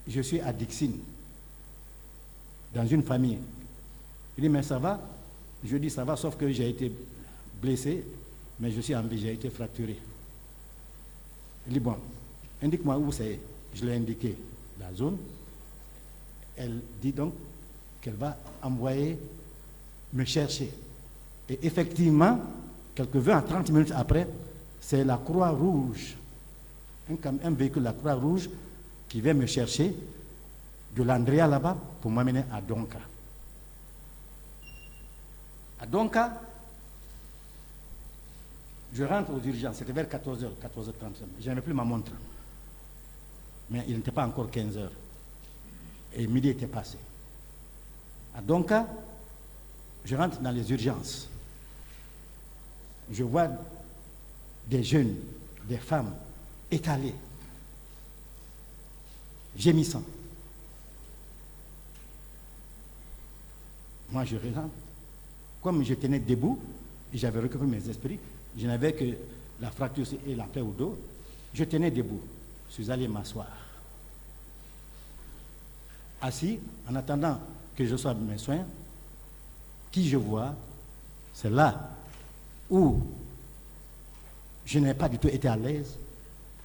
je suis à Dixine, dans une famille. Il dit, mais ça va? Je dis, ça va, sauf que j'ai été blessé, mais je suis en vie, j'ai été fracturé. Il dit, bon, indique-moi où c'est. Je l'ai indiqué, la zone. Elle dit donc qu'elle va envoyer me chercher. Et effectivement, quelques 20 à 30 minutes après, c'est la Croix-Rouge, un véhicule de la Croix-Rouge qui vient me chercher de l'Andrea là-bas pour m'amener à Donka. À Donka, je rentre aux urgences, c'était vers 14h, 14h30. Je n'avais plus ma montre. Mais il n'était pas encore 15h. Et midi était passé. À Donka, je rentre dans les urgences. Je vois des jeunes, des femmes étalées, gémissant. Moi, je rentre. Comme je tenais debout, j'avais récupéré mes esprits, je n'avais que la fracture et la plaie au dos, je tenais debout. Je suis allé m'asseoir. Assis, en attendant que je sois mes soins, qui je vois, c'est là où je n'ai pas du tout été à l'aise.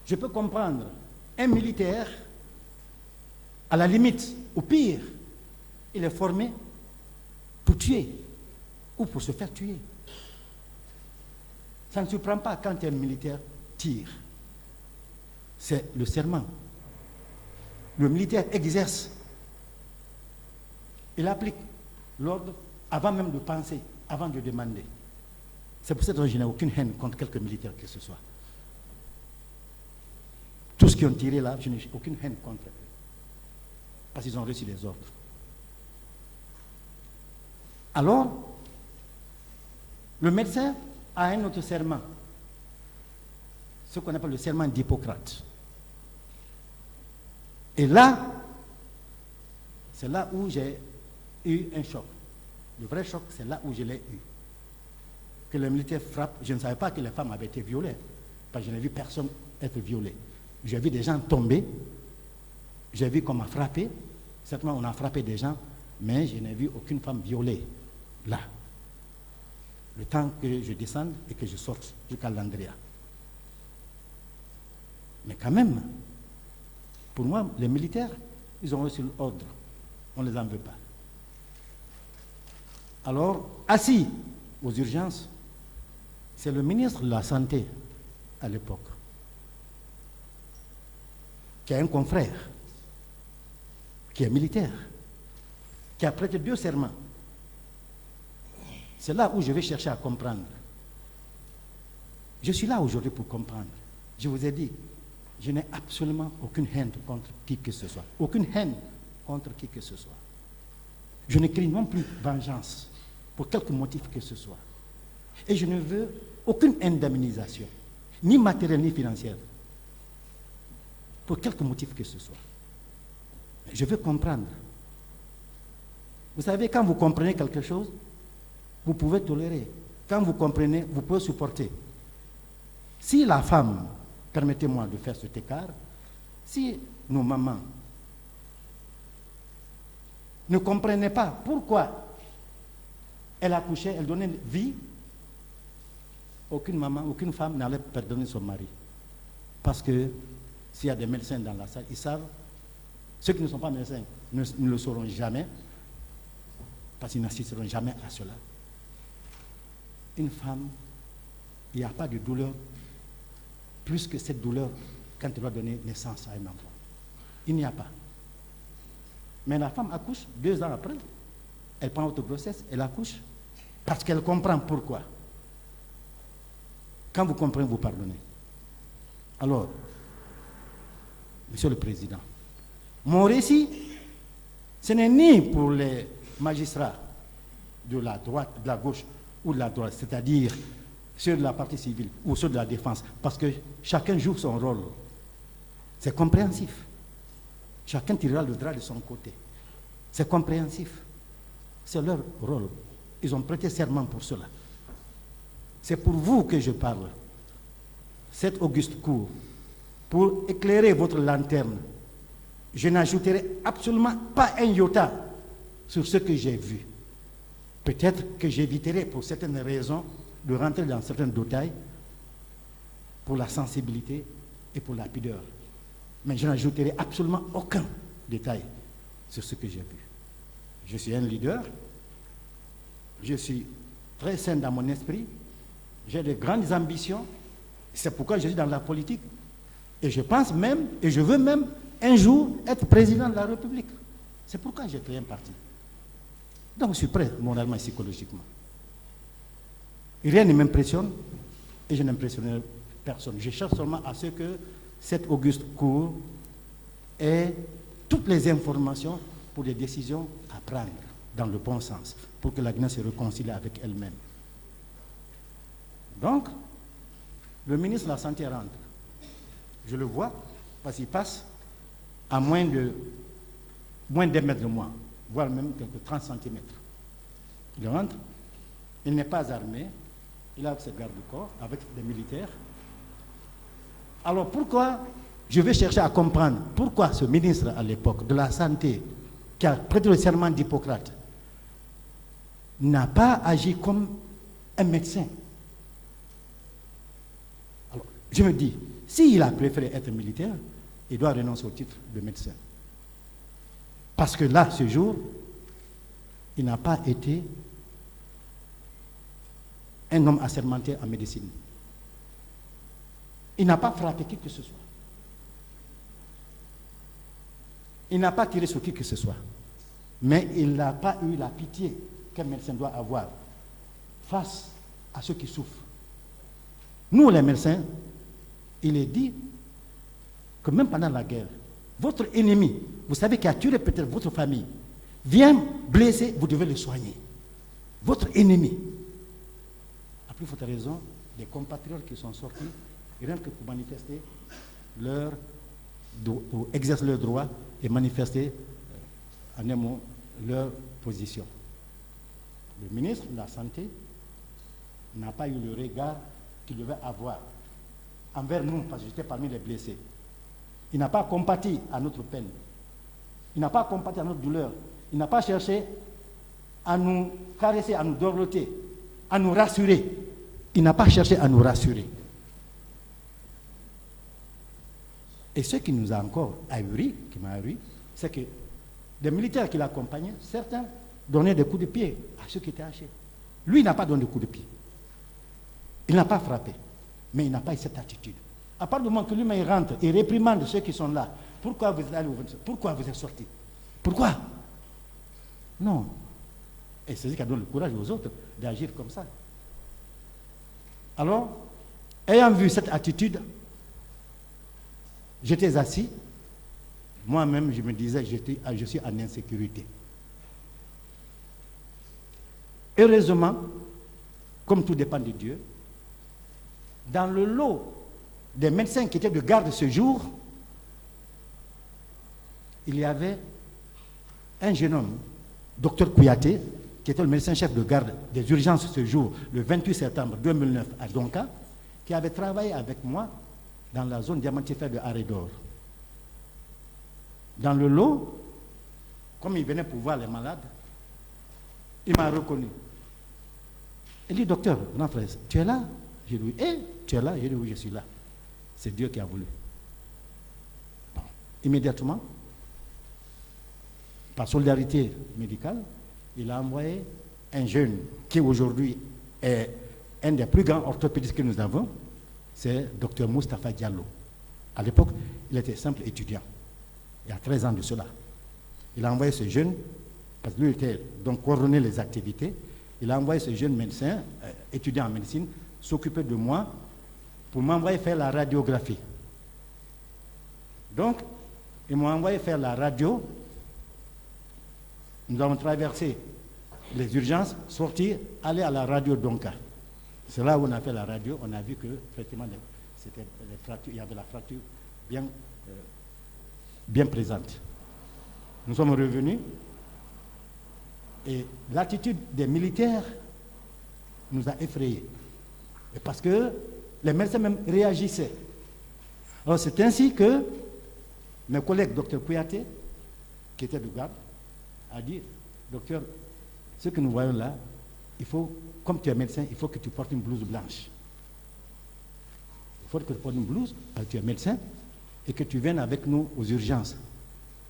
Je peux comprendre un militaire, à la limite, au pire, il est formé pour tuer ou pour se faire tuer. Ça ne surprend pas quand un militaire tire. C'est le serment. Le militaire exerce. Il applique l'ordre avant même de penser, avant de demander. C'est pour cette raison que je n'ai aucune haine contre quelque militaire que ce soit. Tous ceux qui ont tiré là, je n'ai aucune haine contre eux. Parce qu'ils ont reçu les ordres. Alors, le médecin a un autre serment, ce qu'on appelle le serment d'Hippocrate. Et là, c'est là où j'ai eu un choc. Le vrai choc, c'est là où je l'ai eu. Que le militaire frappe, je ne savais pas que les femmes avaient été violées, parce que je n'ai vu personne être violé. J'ai vu des gens tomber, j'ai vu qu'on m'a frappé, certainement on a frappé des gens, mais je n'ai vu aucune femme violée, là. Le temps que je descende et que je sorte jusqu'à l'Andrea. Mais quand même, pour moi, les militaires, ils ont reçu l'ordre. On ne les en veut pas. Alors, assis aux urgences, c'est le ministre de la Santé à l'époque, qui a un confrère, qui est militaire, qui a prêté 2 serments. C'est là où je vais chercher à comprendre. Je suis là aujourd'hui pour comprendre. Je vous ai dit, je n'ai absolument aucune haine contre qui que ce soit. Aucune haine contre qui que ce soit. Je ne crie non plus vengeance pour quelque motif que ce soit. Et je ne veux aucune indemnisation, ni matérielle ni financière, pour quelque motif que ce soit. Je veux comprendre. Vous savez, quand vous comprenez quelque chose, vous pouvez tolérer. Quand vous comprenez, vous pouvez supporter. Si la femme, permettez-moi de faire cet écart, si nos mamans ne comprenaient pas pourquoi elle accouchait, elle donnait vie, aucune maman, aucune femme n'allait pardonner son mari. Parce que s'il y a des médecins dans la salle, ils savent, ceux qui ne sont pas médecins ne le sauront jamais, parce qu'ils n'assisteront jamais à cela. Une femme, il n'y a pas de douleur plus que cette douleur quand elle doit donner naissance à un enfant. Il n'y a pas. Mais la femme accouche 2 ans après, elle prend autre grossesse, elle accouche, parce qu'elle comprend pourquoi. Quand vous comprenez, vous pardonnez. Alors, Monsieur le Président, mon récit, ce n'est ni pour les magistrats de la droite, de la gauche ou de la droite, c'est-à-dire ceux de la partie civile ou ceux de la défense, parce que chacun joue son rôle. C'est compréhensif. Chacun tirera le drap de son côté. C'est compréhensif. C'est leur rôle. Ils ont prêté serment pour cela. C'est pour vous que je parle. Cette auguste cour, pour éclairer votre lanterne, je n'ajouterai absolument pas un iota sur ce que j'ai vu. Peut-être que j'éviterai pour certaines raisons de rentrer dans certains détails pour la sensibilité et pour la pudeur. Mais je n'ajouterai absolument aucun détail sur ce que j'ai vu. Je suis un leader, je suis très sain dans mon esprit, j'ai de grandes ambitions, c'est pourquoi je suis dans la politique. Et je pense même, et je veux même, un jour être président de la République. C'est pourquoi j'ai créé un parti. Donc je suis prêt, moralement et psychologiquement. Rien ne m'impressionne et je n'impressionnerai personne. Je cherche seulement à ce que cette auguste cour ait toutes les informations pour des décisions à prendre dans le bon sens, pour que la Guinée se réconcilie avec elle-même. Donc, le ministre de la Santé rentre. Je le vois, parce qu'il passe à moins d'un mètre de moi, voire même quelques 30 cm. Il rentre, il n'est pas armé, il a ses gardes-corps avec des militaires. Alors pourquoi je vais chercher à comprendre pourquoi ce ministre à l'époque de la Santé, qui a prêté le serment d'Hippocrate, n'a pas agi comme un médecin. Alors, je me dis, s'il a préféré être militaire, il doit renoncer au titre de médecin. Parce que là, ce jour, il n'a pas été un homme assermenté en médecine. Il n'a pas frappé qui que ce soit. Il n'a pas tiré sur qui que ce soit. Mais il n'a pas eu la pitié qu'un médecin doit avoir face à ceux qui souffrent. Nous, les médecins, il est dit que même pendant la guerre, votre ennemi, vous savez, qui a tué peut-être votre famille, vient blesser, vous devez le soigner. Votre ennemi. À plus forte raison, les compatriotes qui sont sortis, rien que pour manifester pour exercer leur droit et manifester, en un mot, leur position. Le ministre de la Santé n'a pas eu le regard qu'il devait avoir envers nous, parce que j'étais parmi les blessés. Il n'a pas compati à notre peine. Il n'a pas compati à notre douleur. Il n'a pas cherché à nous caresser, à nous dorloter, à nous rassurer. Il n'a pas cherché à nous rassurer. Et ce qui nous a encore ahuri, qui m'a ahuri, c'est que des militaires qui l'accompagnaient, certains donnaient des coups de pied à ceux qui étaient hachés. Lui, il n'a pas donné de coups de pied. Il n'a pas frappé. Mais il n'a pas eu cette attitude. À part du moment que lui-même rentre et réprimande ceux qui sont là, pourquoi vous êtes allés pourquoi vous êtes sortis? Pourquoi? Non. Et c'est ce qui a donné le courage aux autres d'agir comme ça. Alors, ayant vu cette attitude, j'étais assis. Moi-même, je me disais, je suis en insécurité. Heureusement, comme tout dépend de Dieu, dans le lot des médecins qui étaient de garde ce jour, il y avait un jeune homme, docteur Kouyaté, qui était le médecin-chef de garde des urgences ce jour, le 28 septembre 2009 à Donka, qui avait travaillé avec moi dans la zone diamantifère de Arédor. Dans le lot, comme il venait pour voir les malades, il m'a reconnu. Il dit, docteur, grand frère, tu es là? J'ai dit, oui. Eh, tu es là? J'ai dit, oui, je suis là. C'est Dieu qui a voulu. Bon. Immédiatement, par solidarité médicale, il a envoyé un jeune qui aujourd'hui est un des plus grands orthopédistes que nous avons, c'est Dr Moustapha Diallo. À l'époque, il était simple étudiant, il y a 13 ans de cela. Il a envoyé ce jeune, parce que lui était donc coordonné les activités, il a envoyé ce jeune médecin, étudiant en médecine, s'occuper de moi pour m'envoyer faire la radiographie. Donc, ils m'ont envoyé faire la radio. Nous avons traversé les urgences, sortir, aller à la radio Donka. C'est là où on a fait la radio, on a vu que effectivement il y avait la fracture bien présente. Nous sommes revenus et l'attitude des militaires nous a effrayés. Et parce que les médecins même réagissaient. Alors c'est ainsi que mes collègues, docteur Kouyaté, qui était de garde, a dit, docteur, ce que nous voyons là, il faut, comme tu es médecin, il faut que tu portes une blouse blanche. Il faut que tu portes une blouse, parce que tu es médecin, et que tu viennes avec nous aux urgences.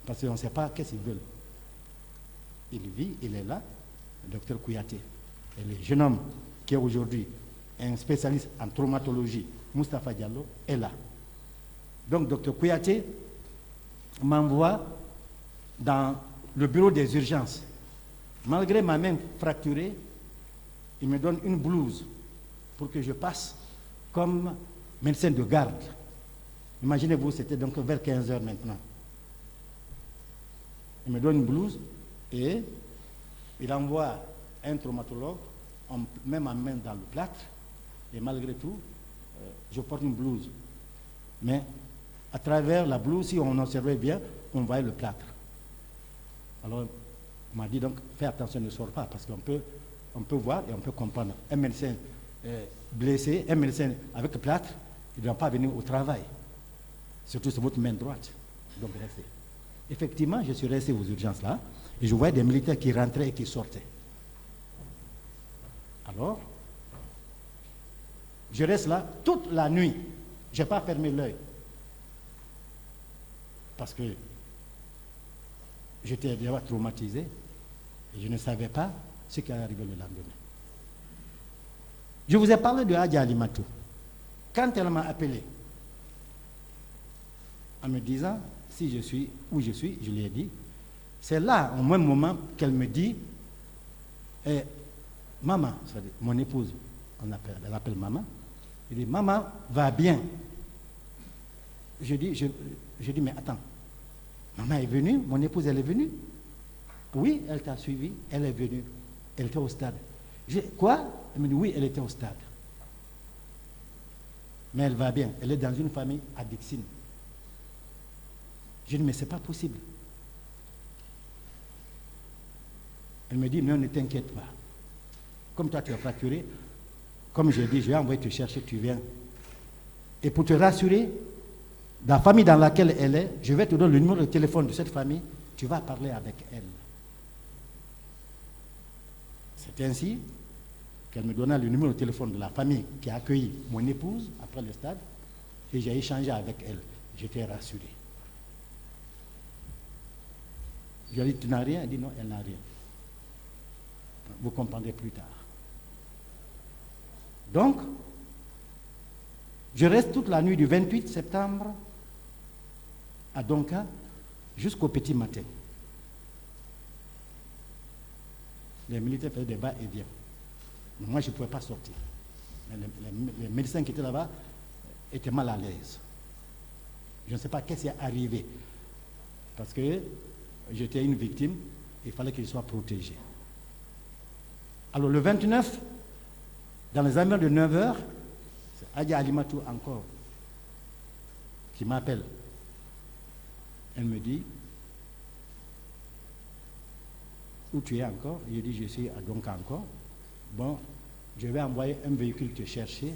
Parce qu'on ne sait pas qu'est-ce qu'ils veulent. Il vit, il est là, le docteur Kouyaté. Et le jeune homme qui est aujourd'hui un spécialiste en traumatologie, Moustapha Diallo, est là. Donc, docteur Kouyaté m'envoie dans le bureau des urgences. Malgré ma main fracturée, il me donne une blouse pour que je passe comme médecin de garde. Imaginez-vous, c'était donc vers 15 heures maintenant. Il me donne une blouse et il envoie un traumatologue, on met ma main dans le plâtre, et malgré tout, je porte une blouse. Mais à travers la blouse, si on observait bien, on voyait le plâtre. Alors, on m'a dit donc, fais attention, ne sors pas, parce qu'on peut voir et on peut comprendre. Un médecin blessé, un médecin avec le plâtre, il ne doit pas venir au travail. Surtout sur votre main droite. Donc, restez. Effectivement, je suis resté aux urgences là, et je voyais des militaires qui rentraient et qui sortaient. Alors, je reste là toute la nuit. Je n'ai pas fermé l'œil. Parce que j'étais déjà traumatisé et je ne savais pas ce qui allait arriver le lendemain. Je vous ai parlé de Hadja Alimatou. Quand elle m'a appelé en me disant si je suis où je suis, je lui ai dit, c'est là, au même moment, qu'elle me dit, maman, mon épouse, elle appelle maman, elle dit, maman va bien. Je dis, mais attends, maman est venue, mon épouse, elle est venue. Oui, elle t'a suivi, elle est venue, elle était au stade. Quoi? Elle me dit, oui, elle était au stade. Mais elle va bien, elle est dans une famille à Dixine. Je dis, mais c'est pas possible. Elle me dit, non, ne t'inquiète pas. Comme toi, tu es fracturé, comme j'ai dit, je vais envoyer te chercher, tu viens. Et pour te rassurer, la famille dans laquelle elle est, je vais te donner le numéro de téléphone de cette famille, tu vas parler avec elle. C'est ainsi qu'elle me donna le numéro de téléphone de la famille qui a accueilli mon épouse après le stade, et j'ai échangé avec elle. J'étais rassuré. Je lui ai dit, tu n'as rien? Elle dit, non, elle n'a rien. Vous comprendrez plus tard. Donc, je reste toute la nuit du 28 septembre à Donka jusqu'au petit matin. Les militaires faisaient des va-et-vient. Mais moi, je ne pouvais pas sortir. Mais les médecins qui étaient là-bas étaient mal à l'aise. Je ne sais pas qu'est-ce qui est arrivé. Parce que j'étais une victime, il fallait que je sois protégé. Alors le 29, dans les environs de 9h, c'est Hadja Alimatou encore qui m'appelle. Elle me dit, où tu es encore? Je dis, je suis à Donka encore. Bon, je vais envoyer un véhicule te chercher.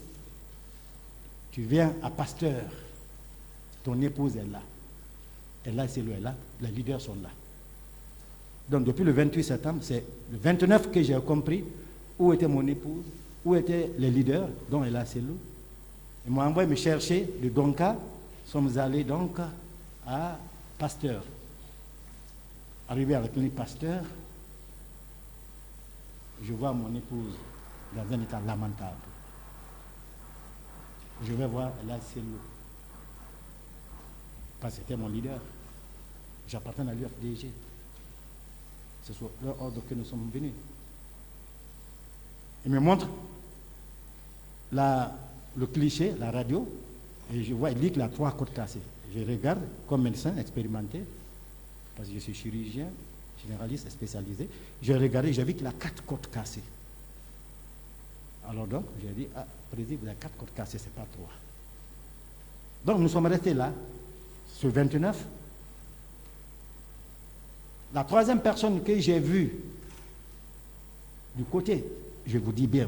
Tu viens à Pasteur. Ton épouse est là. Et là, c'est là. Les leaders sont là. Donc, depuis le 28 septembre, c'est le 29 que j'ai compris où était mon épouse, où étaient les leaders, dont Ella Selou. Ils m'ont envoyé me chercher de Donka. Nous sommes allés donc à Pasteur. Arrivé à la clinique Pasteur, je vois mon épouse dans un état lamentable. Je vais voir Ella Selou. Parce que c'était mon leader. J'appartiens à l'UFDG. C'est sur leur ordre que nous sommes venus. Il me montre le cliché, la radio, et je vois, il dit qu'il a 3 côtes cassées. Je regarde comme médecin expérimenté, parce que je suis chirurgien, généraliste et spécialisé. J'ai regardé, j'ai vu qu'il a 4 côtes cassées. Alors donc, j'ai dit, ah, président, vous avez 4 côtes cassées, c'est pas 3. Donc nous sommes restés là, ce 29. La troisième personne que j'ai vue du côté, je vous dis bien,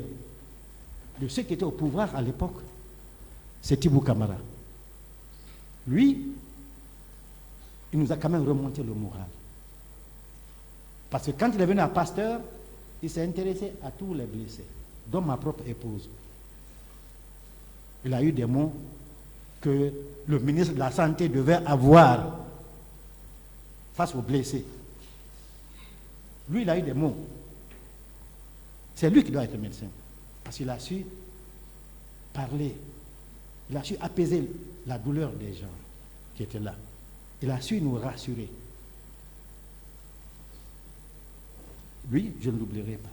de ceux qui étaient au pouvoir à l'époque, c'est Tibou Camara. Lui, il nous a quand même remonté le moral. Parce que quand il est venu à Pasteur, il s'est intéressé à tous les blessés, dont ma propre épouse. Il a eu des mots que le ministre de la Santé devait avoir face aux blessés. Lui, il a eu des mots. C'est lui qui doit être médecin. Parce qu'il a su parler. Il a su apaiser la douleur des gens qui étaient là. Il a su nous rassurer. Lui, je ne l'oublierai pas.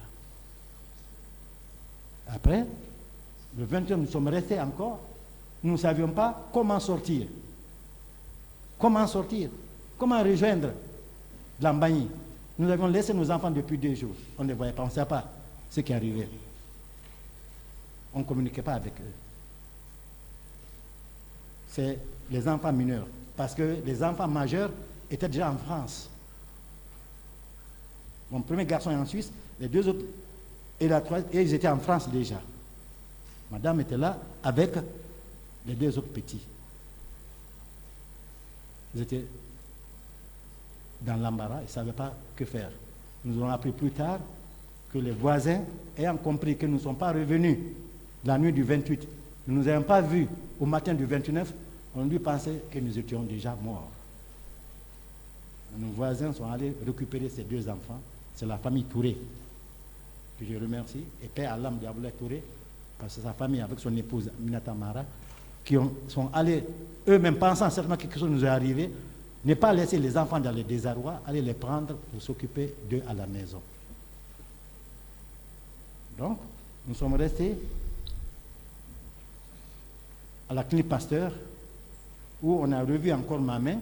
Après, Le 21, nous sommes restés encore. Nous ne savions pas comment sortir. Comment sortir? Comment rejoindre Lambagny? Nous avions laissé nos enfants depuis 2 jours. On ne les voyait pas, on ne savait pas ce qui arrivait. On ne communiquait pas avec eux. C'est les enfants mineurs. Parce que les enfants majeurs étaient déjà en France. Mon premier garçon est en Suisse, les 2 autres et la troisième, et ils étaient en France déjà. Madame était là avec les 2 autres petits. Ils étaient dans l'embarras, ils ne savaient pas que faire. Nous avons appris plus tard que les voisins, ayant compris que nous ne sommes pas revenus la nuit du 28, nous ne nous avons pas vus au matin du 29, on lui pensait que nous étions déjà morts. Nos voisins sont allés récupérer ces 2 enfants. C'est la famille Touré, que je remercie, et paix à l'âme d'Abdoulaye Touré, parce que sa famille, avec son épouse Minata Mara, qui sont allés, eux-mêmes pensant certainement que quelque chose nous est arrivé, ne pas laisser les enfants dans le désarroi, aller les prendre pour s'occuper d'eux à la maison. Donc, nous sommes restés à la clinique Pasteur, où on a revu encore ma main,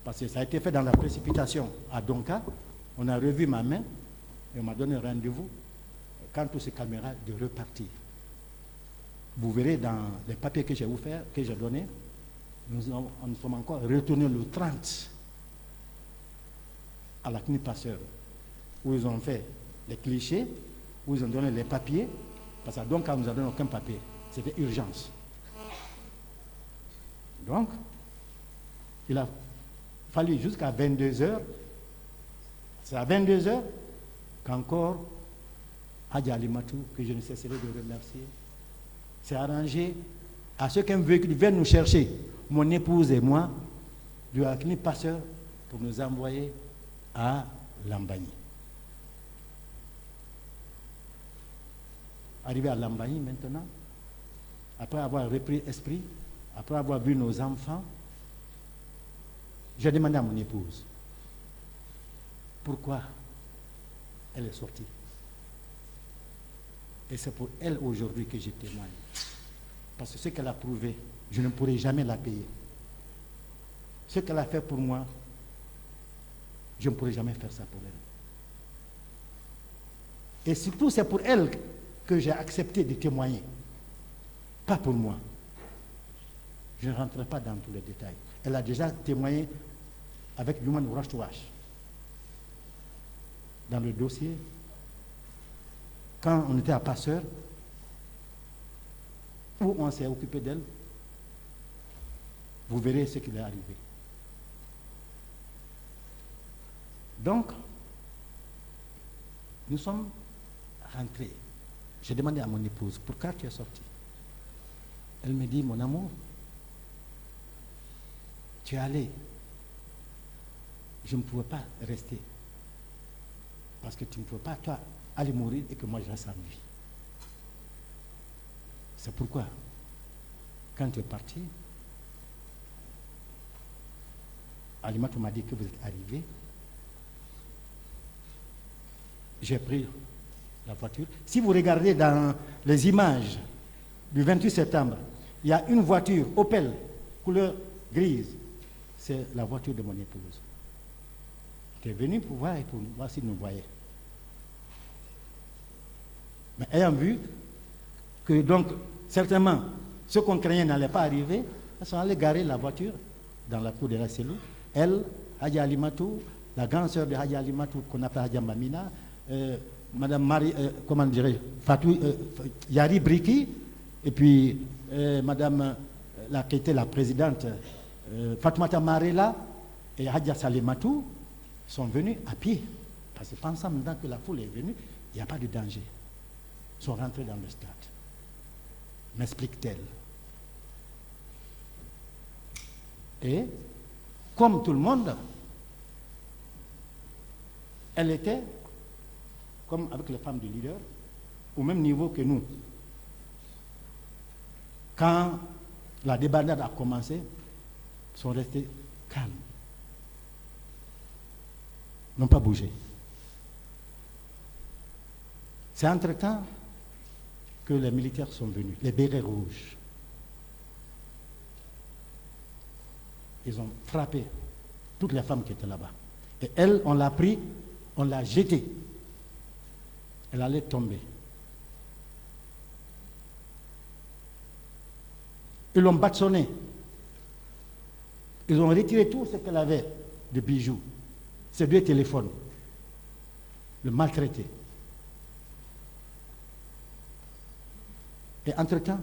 parce que ça a été fait dans la précipitation à Donka. On a revu ma main et on m'a donné rendez-vous quand tout se calmera de repartir. Vous verrez dans les papiers que j'ai offerts, que j'ai donnés, nous sommes encore retournés le 30 à la clinique Pasteur, où ils ont fait les clichés, où ils ont donné les papiers, parce que Donka ne nous a donné aucun papier. C'était urgence. Donc, il a fallu jusqu'à 22h. C'est à 22h qu'encore Hadji Alimatou, que je ne cesserai de remercier, s'est arrangé à ce qu'un véhicule vienne nous chercher, mon épouse et moi, de la clinique Pasteur, pour nous envoyer à Lambagny. Arrivé à Lambagny maintenant, après avoir repris esprit, après avoir vu nos enfants, j'ai demandé à mon épouse pourquoi elle est sortie. Et c'est pour elle aujourd'hui que je témoigne. Parce que ce qu'elle a prouvé, je ne pourrai jamais la payer. Ce qu'elle a fait pour moi, je ne pourrai jamais faire ça pour elle. Et surtout, c'est pour elle que j'ai accepté de témoigner. Pas pour moi. Je ne rentrerai pas dans tous les détails. Elle a déjà témoigné avec Human Rights Watch dans le dossier. Quand on était à Passeur, où on s'est occupé d'elle, vous verrez ce qui est arrivé. Donc, nous sommes rentrés. J'ai demandé à mon épouse, pourquoi tu es sorti? Elle me dit, mon amour, tu es allé. Je ne pouvais pas rester. Parce que tu ne pouvais pas, toi, aller mourir et que moi je reste en vie. C'est pourquoi, quand tu es parti, Alimatou m'a dit que vous êtes arrivé. J'ai pris la voiture. Si vous regardez dans les images du 28 septembre, il y a une voiture Opel, couleur grise. C'est la voiture de mon épouse. Qui est venue pour voir et pour voir s'il nous voyait. Mais ayant vu que donc, certainement, ce qu'on craignait n'allait pas arriver, ils sont allés garer la voiture dans la cour de la Cellou. Elle, Hadji Alimatou, la grande sœur de Hadji Alimatou, qu'on appelle Hadji Mamina, Madame Marie, comment dirais-je, Fatou, Yari Briki, et puis Madame, qui était la présidente, Fatoumata Marela et Hadja Salimatou, sont venus à pied. Parce que pensant maintenant que la foule est venue, il n'y a pas de danger. Ils sont rentrés dans le stade. M'explique-t-elle. Et, comme tout le monde, elle était, comme avec les femmes du leader, au même niveau que nous. Quand la débandade a commencé, ils sont restés calmes. N'ont pas bougé. C'est entre-temps que les militaires sont venus, les bérets rouges. Ils ont frappé toutes les femmes qui étaient là-bas. Et elle, on l'a pris, on l'a jetée. Elle allait tomber. Ils l'ont bâtonnée. Ils ont retiré tout ce qu'elle avait de bijoux, ses 2 téléphones, le maltraité. Et entre-temps,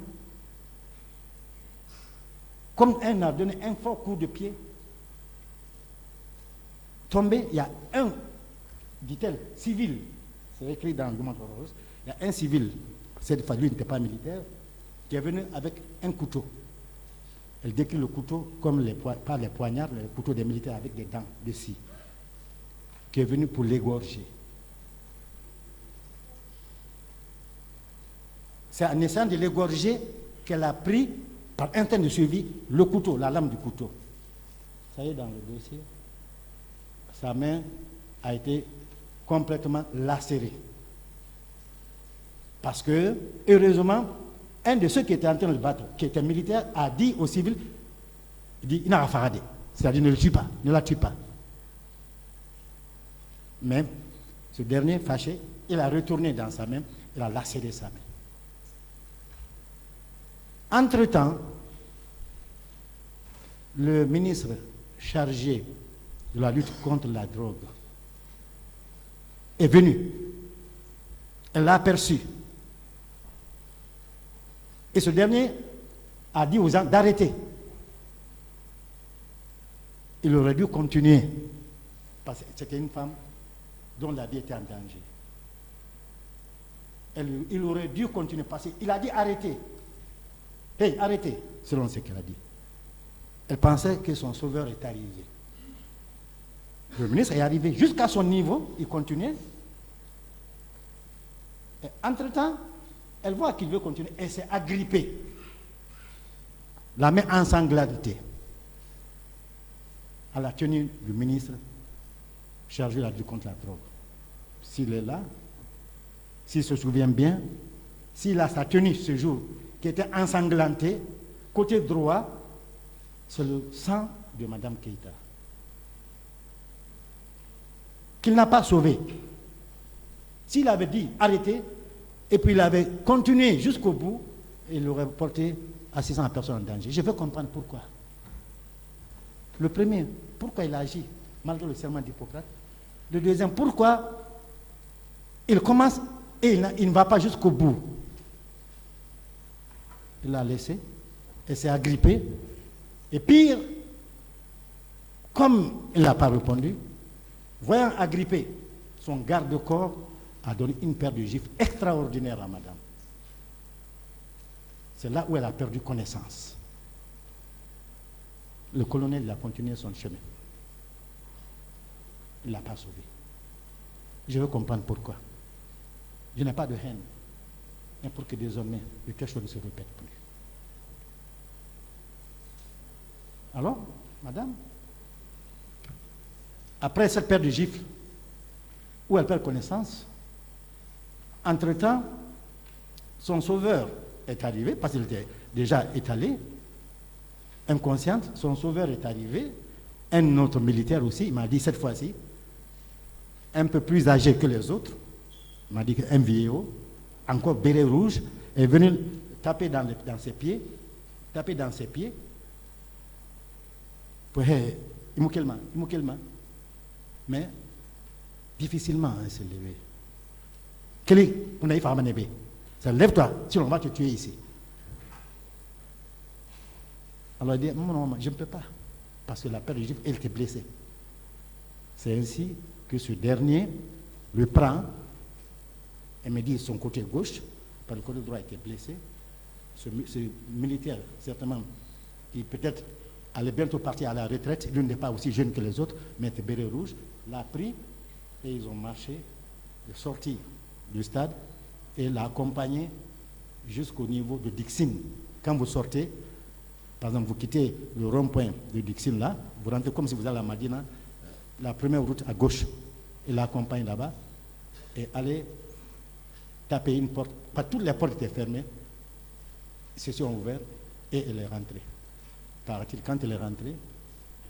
comme elle a donné un fort coup de pied, tombé, il y a un, dit-elle, civil, c'est écrit dans le document, il y a un civil, cette fois lui n'était pas militaire, qui est venu avec un couteau. Elle décrit le couteau comme pas les poignards, le couteau des militaires avec des dents de scie, qui est venu pour l'égorger. C'est en essayant de l'égorger qu'elle a pris, par instinct de suivi, le couteau, la lame du couteau. Ça y est, dans le dossier, sa main a été complètement lacérée. Parce que, heureusement, un de ceux qui était en train de le battre, qui était militaire, a dit au civil, il dit, il n'a pas faradé. C'est-à-dire, ne le tue pas, ne la tue pas. Mais, ce dernier, fâché, il a retourné dans sa main, il a lacéré sa main. Entre-temps, le ministre chargé de la lutte contre la drogue est venu. Elle l'a aperçu. Et ce dernier a dit aux gens d'arrêter. Il aurait dû continuer, parce que c'était une femme dont la vie était en danger. Il aurait dû continuer, parce qu'il a dit arrêtez. Hey, arrêtez, selon ce qu'elle a dit. Elle pensait que son sauveur est arrivé. Le ministre est arrivé jusqu'à son niveau, il continuait. Et entre-temps, elle voit qu'il veut continuer et s'est agrippée. La main ensanglantée à la tenue du ministre chargé de la lutte contre la drogue. S'il est là, s'il se souvient bien, s'il a sa tenue ce jour qui était ensanglantée, côté droit, c'est le sang de Mme Keïta. Qu'il n'a pas sauvé. S'il avait dit arrêtez, et puis il avait continué jusqu'au bout, il aurait porté à 600 personnes en danger. Je veux comprendre pourquoi. Le premier, pourquoi il agit malgré le serment d'Hippocrate. Le deuxième, pourquoi il commence et il ne va pas jusqu'au bout. Il l'a laissé, elle s'est agrippée. Et pire, comme il n'a pas répondu, voyant agrippé, son garde-corps a donné une paire de gifles extraordinaires à madame. C'est là où elle a perdu connaissance. Le colonel il a continué son chemin. Il ne l'a pas sauvé. Je veux comprendre pourquoi. Je n'ai pas de haine, mais pour que désormais le quelque chose ne se répète plus. Alors, madame, après cette paire de gifles, où elle perd connaissance, entre-temps, son sauveur est arrivé, parce qu'il était déjà étalé, inconsciente, son sauveur est arrivé, un autre militaire aussi, il m'a dit cette fois-ci, un peu plus âgé que les autres, il m'a dit qu'un vieillot, encore béret rouge, est venu taper dans ses pieds, mais difficilement il s'est levé. Lève-toi, sinon on va te tuer ici. Alors il dit, non, je ne peux pas, parce que la paire de gifles, elle était blessée. C'est ainsi que ce dernier le prend et me dit son côté gauche, par le côté droit était blessé. Ce militaire, certainement, il peut-être allait bientôt partir à la retraite, lui n'est pas aussi jeune que les autres, mais était béret rouge, l'a pris et ils ont marché, il est sorti du stade et l'a accompagné jusqu'au niveau de Dixine. Quand vous sortez, par exemple, vous quittez le rond-point de Dixine là, vous rentrez comme si vous allez à Madina, la première route à gauche, il l'accompagne là-bas et allez tapé une porte. Pas toutes les portes étaient fermées. Se sont ouvertes et elle est rentrée. Paraît-il, quand elle est rentrée, les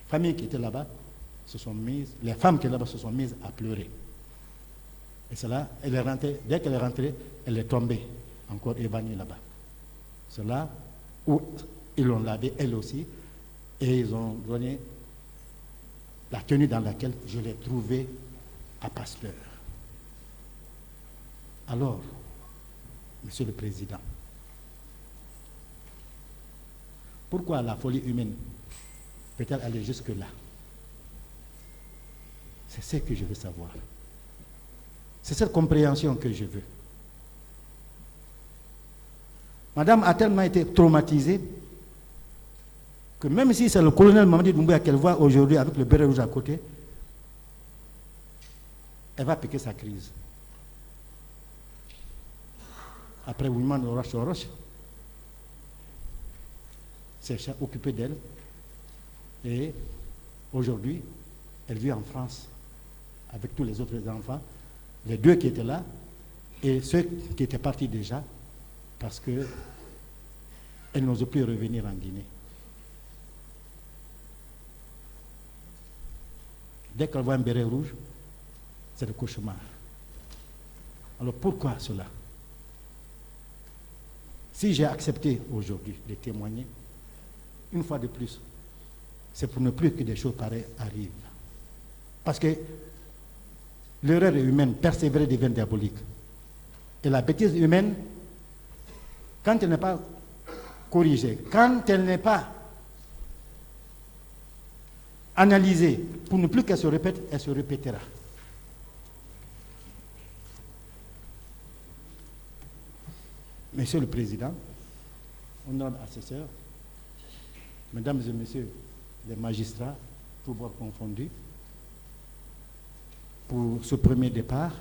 familles qui étaient là-bas les femmes qui étaient là-bas se sont mises à pleurer. Et c'est là, elle est rentrée, dès qu'elle est rentrée, elle est tombée, encore évanouie là-bas. C'est là où ils l'ont lavée, elle aussi, et ils ont donné la tenue dans laquelle je l'ai trouvée à Pasteur. Alors, Monsieur le Président, pourquoi la folie humaine peut-elle aller jusque-là? C'est ce que je veux savoir. C'est cette compréhension que je veux. Madame a tellement été traumatisée que même si c'est le colonel Mamadi Doumbouya qu'elle voit aujourd'hui avec le béret rouge à côté, elle va piquer sa crise. Après Ouiman Roche, s'est occupé d'elle et aujourd'hui, elle vit en France avec tous les autres enfants, les deux qui étaient là et ceux qui étaient partis déjà parce qu'elle n'ose plus revenir en Guinée. Dès qu'elle voit un béret rouge, c'est le cauchemar. Alors pourquoi cela? Si j'ai accepté aujourd'hui de témoigner, une fois de plus, c'est pour ne plus que des choses pareilles arrivent. Parce que l'erreur humaine, persévérer devient diabolique. Et la bêtise humaine, quand elle n'est pas corrigée, quand elle n'est pas analysée, pour ne plus qu'elle se répète, elle se répétera. Monsieur le Président, honorables assesseurs, Mesdames et Messieurs les magistrats, tous bords confondus, pour ce premier départ,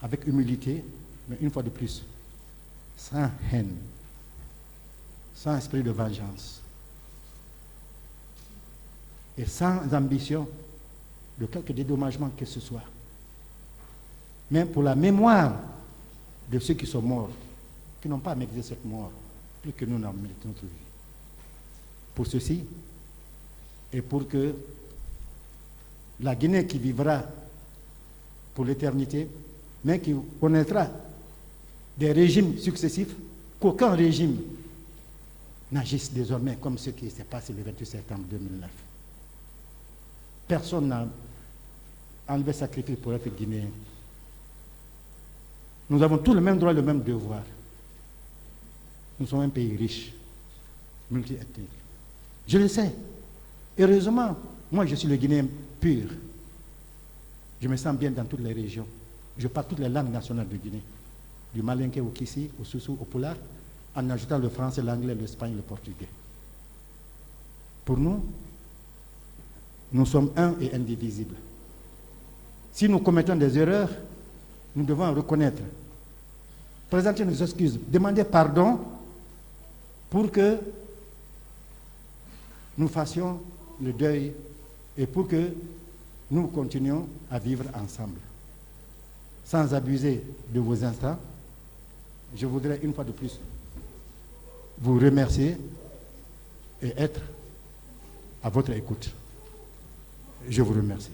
avec humilité, mais une fois de plus, sans haine, sans esprit de vengeance, et sans ambition de quelque dédommagement que ce soit, mais pour la mémoire de ceux qui sont morts, qui n'ont pas mérité cette mort, plus que nous n'en méritons notre vie. Pour ceci, et pour que la Guinée qui vivra pour l'éternité, mais qui connaîtra des régimes successifs, qu'aucun régime n'agisse désormais comme ce qui s'est passé le 28 septembre 2009. Personne n'a enlevé sacrifice pour être guinéen. Nous avons tous le même droit, le même devoir. Nous sommes un pays riche, multi-ethnique. Je le sais. Heureusement, moi je suis le Guinéen pur. Je me sens bien dans toutes les régions. Je parle toutes les langues nationales de Guinée. Du malinké au kissi, au soussou, au pulaar, en ajoutant le français, l'anglais, l'espagnol, le portugais. Pour nous, nous sommes un et indivisibles. Si nous commettons des erreurs, nous devons reconnaître, présenter nos excuses, demander pardon pour que nous fassions le deuil et pour que nous continuions à vivre ensemble. Sans abuser de vos instants, je voudrais une fois de plus vous remercier et être à votre écoute. Je vous remercie.